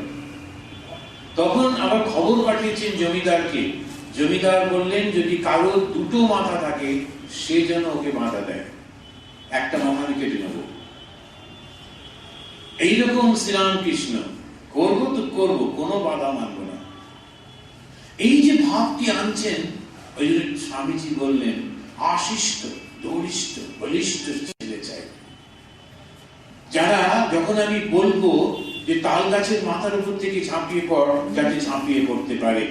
তখন আবার খবর পাঠিয়েছেন জমিদারকে। জমিদার বললেন যদি কারোর দুটো মাথা থাকে সে যেন ওকে বাধা দেয়, একটা মাথা আমি কেটে নেব। এইরকম শ্রীরামকৃষ্ণ, করবো তো করবো, কোনো বাধা মানবো না। এই যে ভাবটি আনছেন, ওই জন্য স্বামীজি বললেন আশিষ্ট, দৌড়িষ্ঠ, বলিষ্ঠ ছেলে চাই। যারা, যখন আমি বলবো যে তাল গাছের মাথার উপর থেকে ঝাঁপিয়ে পড়, যাতে ঝাঁপিয়ে পড়তে পারে,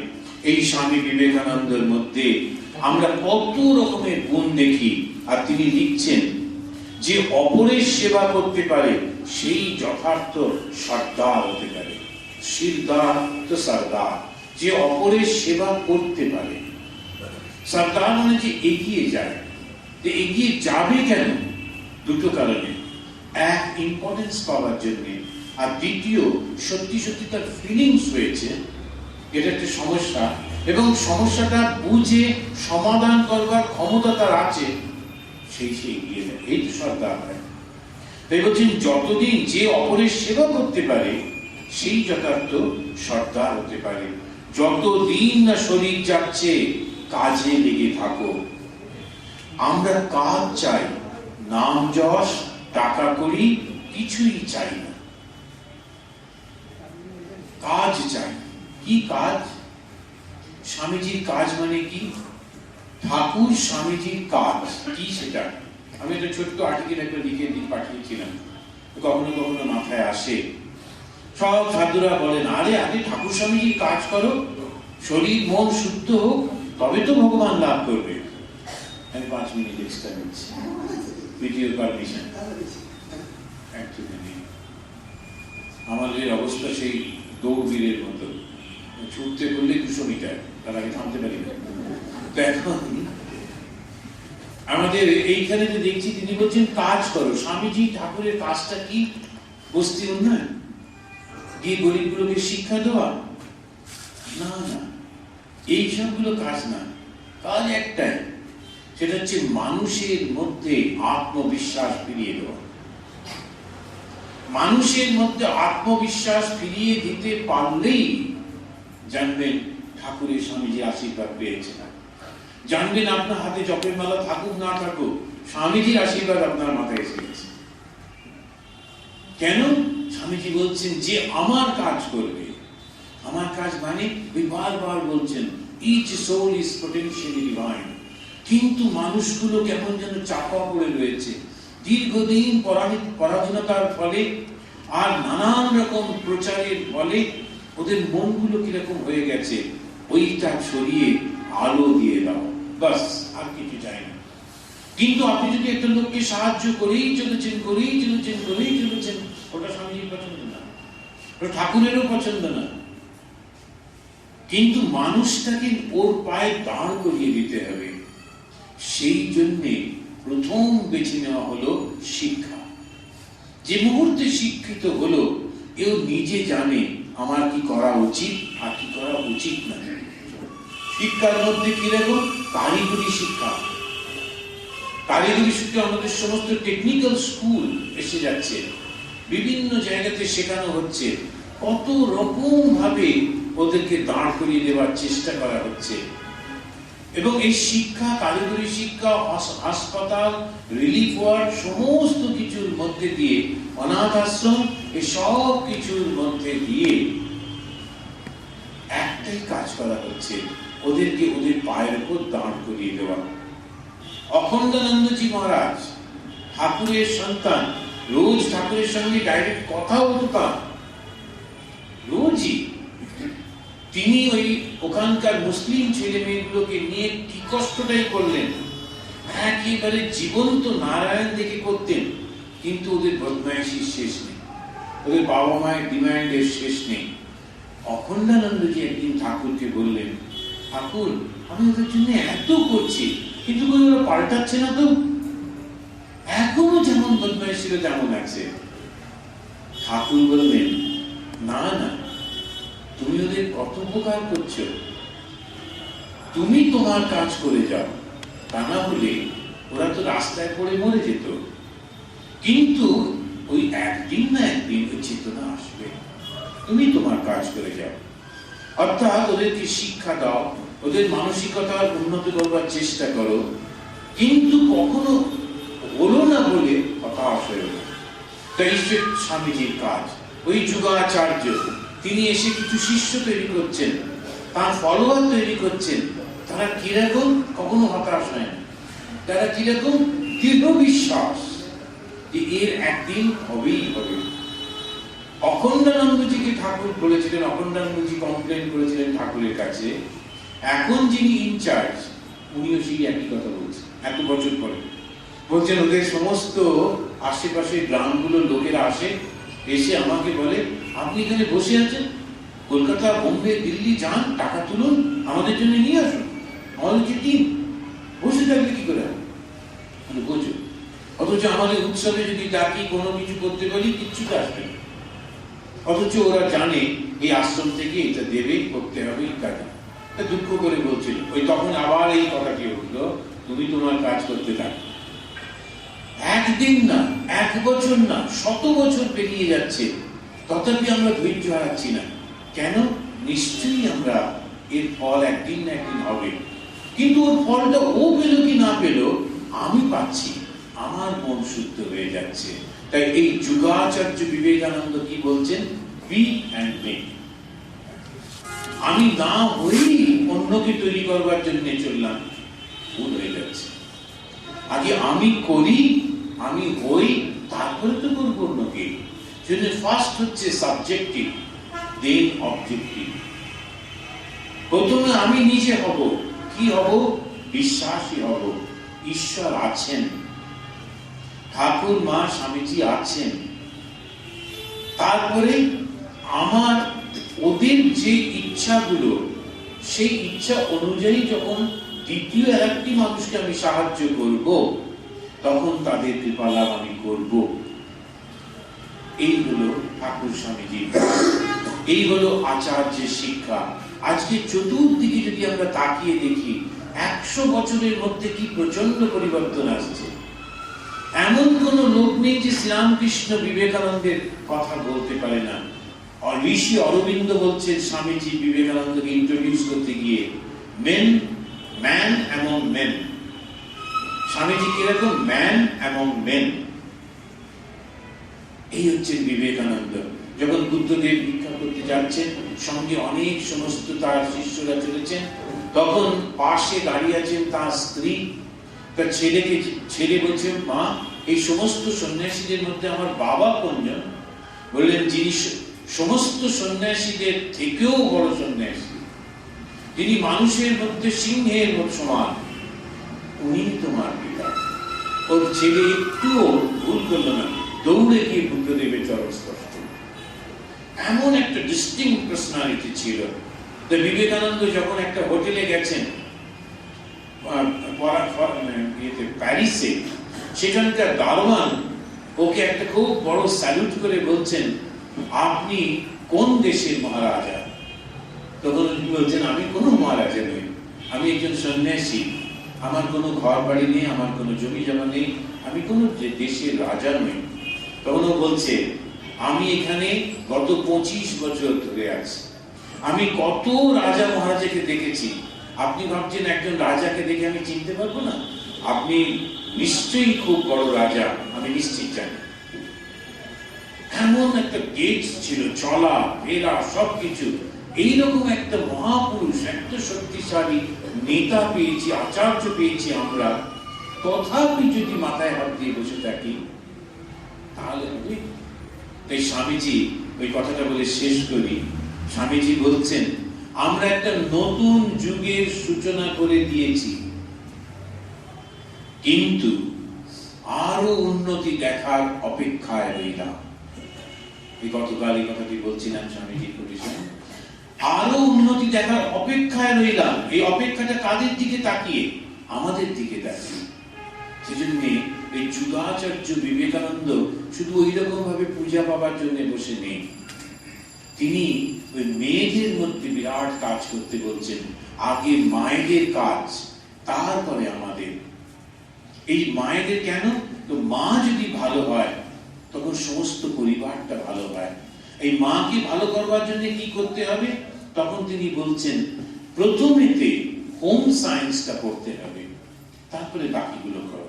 এই স্বামী বিবেকানন্দের মধ্যে আমরা কত রকমের গুণ দেখি। আর তিনি লিখছেন যে অপরের সেবা করতে পারে সেই যথার্থ সর্দার হতে পারে। শিরদার তো সর্দার, যে অপরের সেবা করতে পারে। সর্দার মানে যে এগিয়ে যায়। যে এগিয়ে যাবে কেন? দুটো কারণে, এক ইম্পর্টেন্স পাওয়ার জন্য, আর দ্বিতীয় সত্যি সত্যি তার ফিলিংস হয়েছে এটা একটা সমস্যা, এবং সমস্যাটা বুঝে সমাধান করবার ক্ষমতা তার আছে, সেই সে এগিয়ে যায়। এই তো সর্দার হয়। তাই বলছেন যতদিন যে অপরের সেবা করতে পারে সেই যথার্থ সর্দার হতে পারে। যতদিন না শরীর যাচ্ছে কাজে লেগে থাকো। আমরা কাজ চাই, নাম যশ টাকা করি কিছুই চাই না, কাজ চাই। কি কাজ? স্বামীজির কাজ মানে কি? ঠাকুর স্বামীজির কাজ কি সেটা আমি একটা ছোট্ট আর্টিকেল একটা লিখে পাঠিয়েছিলাম, কখনো কখনো মাথায় আসে। সব সাধুরা বলেন আরে আগে ঠাকুর স্বামীজির কাজ করো, শরীর মন শুদ্ধ হোক, তবে তো ভগবান লাভ করবে। আমি 5 মিনিট এক্সট্রা নিচ্ছি, ভিডিও পারমিশন। আমাদের অবস্থা সেই দৌড়বীরের মতো, ছুটতে বললে 200 মিটার, তার আগে থামতে পারি না। তো এখন আমাদের এইখানে যে দেখছি তিনি বলছেন কাজ করো। স্বামীজি ঠাকুরের কাজটা কি? বস্তি উন্নয়ন, গিয়ে গরিবগুলোকে শিক্ষা দেওয়া? না না, এই সবগুলো কাজ না। কাজ একটাই, সেটা হচ্ছে মানুষের মধ্যে আত্মবিশ্বাস ফিরিয়ে দেওয়া। মানুষের মধ্যে আত্মবিশ্বাস ফিরিয়ে দিতে পারলেই জানবেন ঠাকুরের স্বামীজি আশীর্বাদ পেয়েছেন। জানবেন আপনার হাতে জপের মালা থাকুক না থাকুক, স্বামীজির আশীর্বাদ আপনার মাথায় এসে গেছে। কেন? স্বামীজি বলছেন যে আমার কাজ করবে। আমার কাজ মানে ওই বারবার বলছেন each soul is potentially divine, কিন্তু মানুষগুলো কেমন যেন চাপা পড়ে রয়েছে দীর্ঘদিন পরাধীনতার ফলে আর নানান রকম প্রচারের ফলে ওদের মনগুলো কিরকম হয়ে গেছে। ওইটা ছড়িয়ে আলো দিয়ে দাও, বাস, আর কিছু চাই না। কিন্তু আপনি যদি একটা লোককে সাহায্য করেই চলেছেন, ওটা স্বামীজির পছন্দ না, ওটা ঠাকুরেরও পছন্দ না। কিন্তু মানুষটাকে ওর পায়ে দাঁড় করিয়ে দিতে হবে। সেই জন্যে প্রথম বেছে নেওয়া হলো শিক্ষা। যে মুহূর্তে শিক্ষিত হলো, এও নিজে জানে আমার কি করা উচিত আর কি করা উচিত না। শিক্ষার মধ্যে কি রাখো? কারিগরি শিক্ষা, কারিগরি শিক্ষা আমাদের সমস্ত টেকনিক্যাল স্কুল এসে যাচ্ছে, বিভিন্ন জায়গাতে শেখানো হচ্ছে, কত রকম ভাবে ওদেরকে দাঁড় করিয়ে দেওয়ার চেষ্টা করা হচ্ছে। এবং এই শিক্ষা, কারিগরি শিক্ষা, হাসপাতাল, রিলিফ ওয়ার্ড, সমস্ত কিছুর মধ্যে দিয়ে, অনাথ আশ্রম, এই সব কিছুর মধ্যে দিয়ে একটাই কাজ করা হচ্ছে, ওদেরকে ওদের পায়ের উপর দাঁড় করিয়ে দেওয়া। অখণ্ডানন্দজি মহারাজ ঠাকুরের সন্তান, রোজ ঠাকুরের সঙ্গে ডাইরেক্ট কথা বলতাম, রোজই। তিনি ওই ওখানকার মুসলিম ছেলে মেয়েগুলোকে নিয়ে কি কষ্টটাই করলেন, একেবারে জীবন্ত নারায়ণ দেখে করতেন, কিন্তু ওদের বদমাইশির শেষ নেই, ওদের বাবা মায়ের ডিমান্ডের শেষ নেই। অখণ্ডানন্দজি একদিন ঠাকুরকে বললেন, ঠাকুর আমি ওদের জন্য এত করছি, কিন্তু ওরা পাল্টাচ্ছে না তো, এখনো যেমন বদমাইশ ছিল তেমন আছে। ঠাকুর বললেন, না না, তুমি ওদের কত উপকার করছো, তুমি তোমার কাজ করে যাও, তা না হলে ওরা তো রাস্তায় পড়ে মরে যেত। কিন্তু ওই একদিন না একদিন ওই চেতনা আসবে, তুমি তোমার কাজ করে যাও। অর্থাৎ ওদেরকে শিক্ষা দাও, ওদের মানসিকতা উন্নত করবার চেষ্টা করো, কিন্তু কখনো হলো না বলে হতাশ হয়ে না। তাই স্বামীজির কাজ, ওই যুগাচার্য তিনি এসে কিছু শিষ্য তৈরি করছেন, তার ফলোয়ার তৈরি করছেন। তারা কিরকম, কখনো হতাশ হয় না, তারা কিরকম দৃঢ় বিশ্বাস যে এর একদিন হবেই হবে। অখণ্ডানন্দজিকে ঠাকুর বলেছিলেন, অখণ্ডানন্দজি কমপ্লেন করেছিলেন ঠাকুরের কাছে, এখন যিনি ইনচার্জ উনিও সেই একই কথা বলছেন। এত বছর পরে বলছেন, ওদের সমস্ত আশেপাশের গ্রামগুলোর লোকেরা আসে, এসে আমাকে বলে, আপনি এখানে বসে আছেন, কলকাতা, বোম্বে, দিল্লি যান, টাকা তুলুন, আমাদের জন্য নিয়ে আসুন, আমাদের যে টিম, বসে থাকলে কি করে হবে? বোঝো, অথচ আমাদের উৎসবে যদি ডাকি, কোনো কিছু করতে পারি, কিচ্ছুটা আসবে না। অথচ ওরা জানে এই আশ্রম থেকে এটা দেবে, করতে হবে ইত্যাদি। দুঃখ করে বলছিল, ওই তখন আবার এই কথাটি উঠলো, তুমি তোমার কাজ করতে থাকো। একদিন না, এক বছর না, 100 বছর পেরিয়ে যাচ্ছে, তথাপি আমরা ধৈর্য হারাচ্ছি না। কেন? নিশ্চয়ই আমরা এর ফল একদিন না একদিন হবে। কিন্তু ওর ফলটা ও পেল কি না পেল, আমি পাচ্ছি, আমার মন শুদ্ধ হয়ে যাচ্ছে। তাই এই যুগাচার্য বিবেকানন্দ কি বলছেন? Be and make. আমি না হই অন্যকে তৈরি করবার জন্য চললাম, ভুল হয়ে যাচ্ছে। আগে আমি করি, আমি হই, তারপরে তো করবো অন্যকে। জন্য ফার্স্ট হচ্ছে সাবজেক্টিভ, দেন অবজেক্টিভ। প্রথমে আমি নিজে হব, কি হব? বিশ্বাসী হব, ঈশ্বর আছেন, ঠাকুর, মা, স্বামীজি আছেন। তারপরে আমার ওদের যে ইচ্ছাগুলো, সেই ইচ্ছা অনুযায়ী যখন দ্বিতীয় একটি মানুষকে আমি সাহায্য করব, তখন তাদের কৃপা লাভ আমি করব। এই হলো ঠাকুর স্বামীজি, এই হলো আচার্যের শিক্ষা। আজকে চতুর্দিকে যদি আমরা তাকিয়ে দেখি, 100 বছরের মধ্যে কি প্রচন্ড পরিবর্তন আসছে। এমন কোন লোক নেই যে শ্রীরামকৃষ্ণ বিবেকানন্দের কথা বলতে পারে না। ঋষি অরবিন্দ বলছেন স্বামীজি বিবেকানন্দকে ইন্ট্রোডিউস করতে গিয়ে, ম্যান অ্যামং মেন। স্বামীজি কিরকম? Man among men. এই হচ্ছেন বিবেকানন্দ। যখন বুদ্ধদেব ভিক্ষা করতে যাচ্ছেন, সঙ্গে অনেক সমস্ত তার শিষ্যরা চলেছেন, তখন পাশে দাঁড়িয়ে আছেন তার স্ত্রী। তার ছেলেকে, ছেলে বলছেন, মা, এই সমস্ত সন্ন্যাসীদের মধ্যে আমার বাবা কোনজন? বললেন, যিনি সমস্ত সন্ন্যাসীদের থেকেও বড় সন্ন্যাসী, তিনি মানুষের মধ্যে সিংহের মতো সমান, উনি তোমার পিতা। ওর ছেলে একটুও ভুল করলো না, দৌড়ে গিয়ে বুদ্ধদেবের চরণ স্পর্শ। এমন একটা ডিস্টিংক্ট পার্সোনালিটি ছিল। তো বিবেকানন্দ যখন একটা হোটেলে গেছেন প্যারিসে, সেখানকার দারোয়ান ওকে একটা খুব বড় স্যালুট করে বলছেন, আপনি কোন দেশের মহারাজা? তখন উনি বলছেন, আমি কোনো মহারাজা নই, আমি একজন সন্ন্যাসী, আমার কোনো ঘর বাড়ি নেই, আমার কোনো জমি জমা নেই, আমি কোনো দেশের রাজা নই। তখন ও বলছে, আমি এখানে গত 25 বছর ধরে আছি, আমি কত রাজা মহারাজাকে দেখেছি, আপনি ভাবছেন একজন রাজাকে দেখে আমি চিনতে পারবো না? আপনি নিশ্চয়ই খুব বড় রাজা, আমি নিশ্চিত জানি। এমন একটা গেট ছিল, চলা ফেরা সবকিছু, এইরকম একটা মহাপুরুষ, একটা শক্তিশালী নেতা পেয়েছি, আচার্য পেয়েছি আমরা, তথাপি যদি মাথায় হাত দিয়ে বসে থাকি তাহলে হবে? তাই স্বামীজি ওই কথাটা বলে শেষ করি। স্বামীজি বলছেন, আমরা একটা নতুন যুগের সূচনা করে দিয়েছি, কিন্তু আরো উন্নতি দেখার অপেক্ষায় রইলাম। এই গতকাল এই কথাটি বলছিলাম স্বামীজির পরিচয়, আরো উন্নতি দেখার অপেক্ষায় রইলাম। এই অপেক্ষাটা কাদের দিকে তাকিয়ে? আমাদের দিকে তাকিয়ে। সেজন্য এই যুগাচার্য বিবেকানন্দ শুধু ওই রকম ভাবে পূজা পাবার জন্য বসে নেই, তিনি ওই মেয়েদের মধ্যে বিরাট কাজ করতে বলছেন। আগে মায়েদের কাজ, তারপরে আমাদের। এই মায়েদের কেন? তো মা যদি ভালো হয় তখন সমস্ত পরিবারটা ভালো হয়। এই মাকে ভালো করবার জন্য কি করতে হবে? তখন তিনি বলছেন, প্রথমেতে হোম সায়েন্সটা পড়তে হবে, তারপরে বাকিগুলো করো।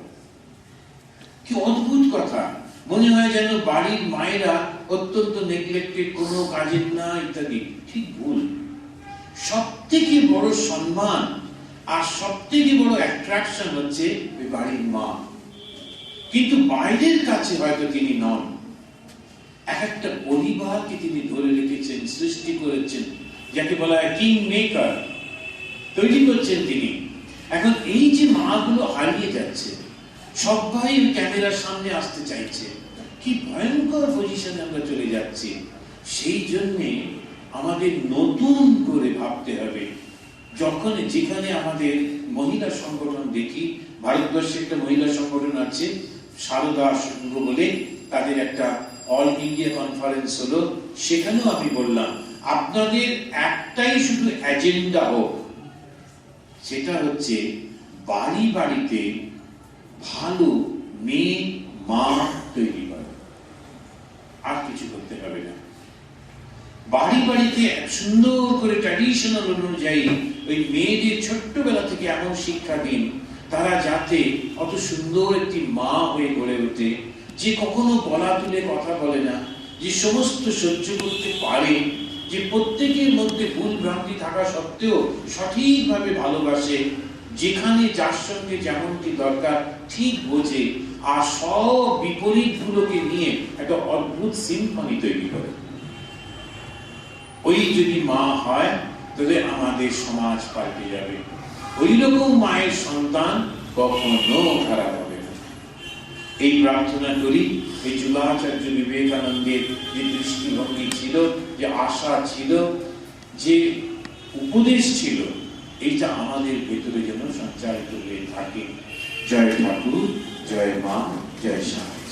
কি অদ্ভুত কথা! মনে হয় যেন বাড়ির মায়েরা অত্যন্ত নেগলেক্টেড, কোনো কাজের না ইত্যাদি। ঠিক ভুল। সব থেকে বড় সম্মান আর সব থেকে বড় অ্যাট্রাকশন হচ্ছে ওই বাড়ির মা। কিন্তু বাইরের কাছে হয়তো তিনি নন। এক একটা পরিবারকে তিনি ধরে রেখেছেন, সৃষ্টি করেছেন, যাকে বলা হয় কিং মেকার, তৈরি করছেন তিনি। এখন এই যে মাগুলো হারিয়ে যাচ্ছে, সবাই ওই ক্যামেরার সামনে আসতে চাইছে, কি ভয়ঙ্কর পজিশনে আমরা চলে যাচ্ছি। সেই জন্যে আমাদের নতুন করে ভাবতে হবে। যখন যেখানে আমাদের মহিলা সংগঠন দেখি, ভারতবর্ষে একটা মহিলা সংগঠন আছে সারদা সংঘ বলে, তাদের একটা অল ইন্ডিয়া কনফারেন্স হলো, সেখানেও আমি বললাম আপনাদের একটাই শুধু এজেন্ডা হোক, সেটা হচ্ছে বাড়ি বাড়িতে ভালো মেয়ে মা তৈরি করা, আর কিছু করতে হবে না। বাড়ি বাড়িতে সুন্দর করে ট্র্যাডিশনাল অনুযায়ী ওই মেয়েদের ছোট্টবেলা থেকে এমন শিক্ষা দিন, তারা যাতে অত সুন্দর একটি মা হয়ে গড়ে ওঠে, যে কখনো গলা তুলে কথা বলে না, যে সমস্ত সহ্য করতে পারে, যে প্রত্যেকের মধ্যে ভুল ভ্রান্তি থাকা সত্ত্বেও সঠিকভাবে ভালোবাসে, যেখানে যার সঙ্গে যেমনটি দরকার ঠিক বোঝে, আর সব বিপরীত গুলোকে নিয়ে একটা অদ্ভুত সিম্ফনি তৈরি করে। ওই যদি মা হয় তাহলে আমাদের সমাজ পাল্টে যাবে। ওই রকম মায়ের সন্তান কখনো খারাপ হবে না। এই প্রার্থনা করি। এই যুগাচার্য বিবেকানন্দের যে দৃষ্টিভঙ্গি ছিল, যে আশা ছিল, যে উপদেশ ছিল, এইটা আমাদের ভেতরে যেন সঞ্চারিত হয়ে থাকে। জয় ঠাকুর, জয় মা, জয় স্বামী।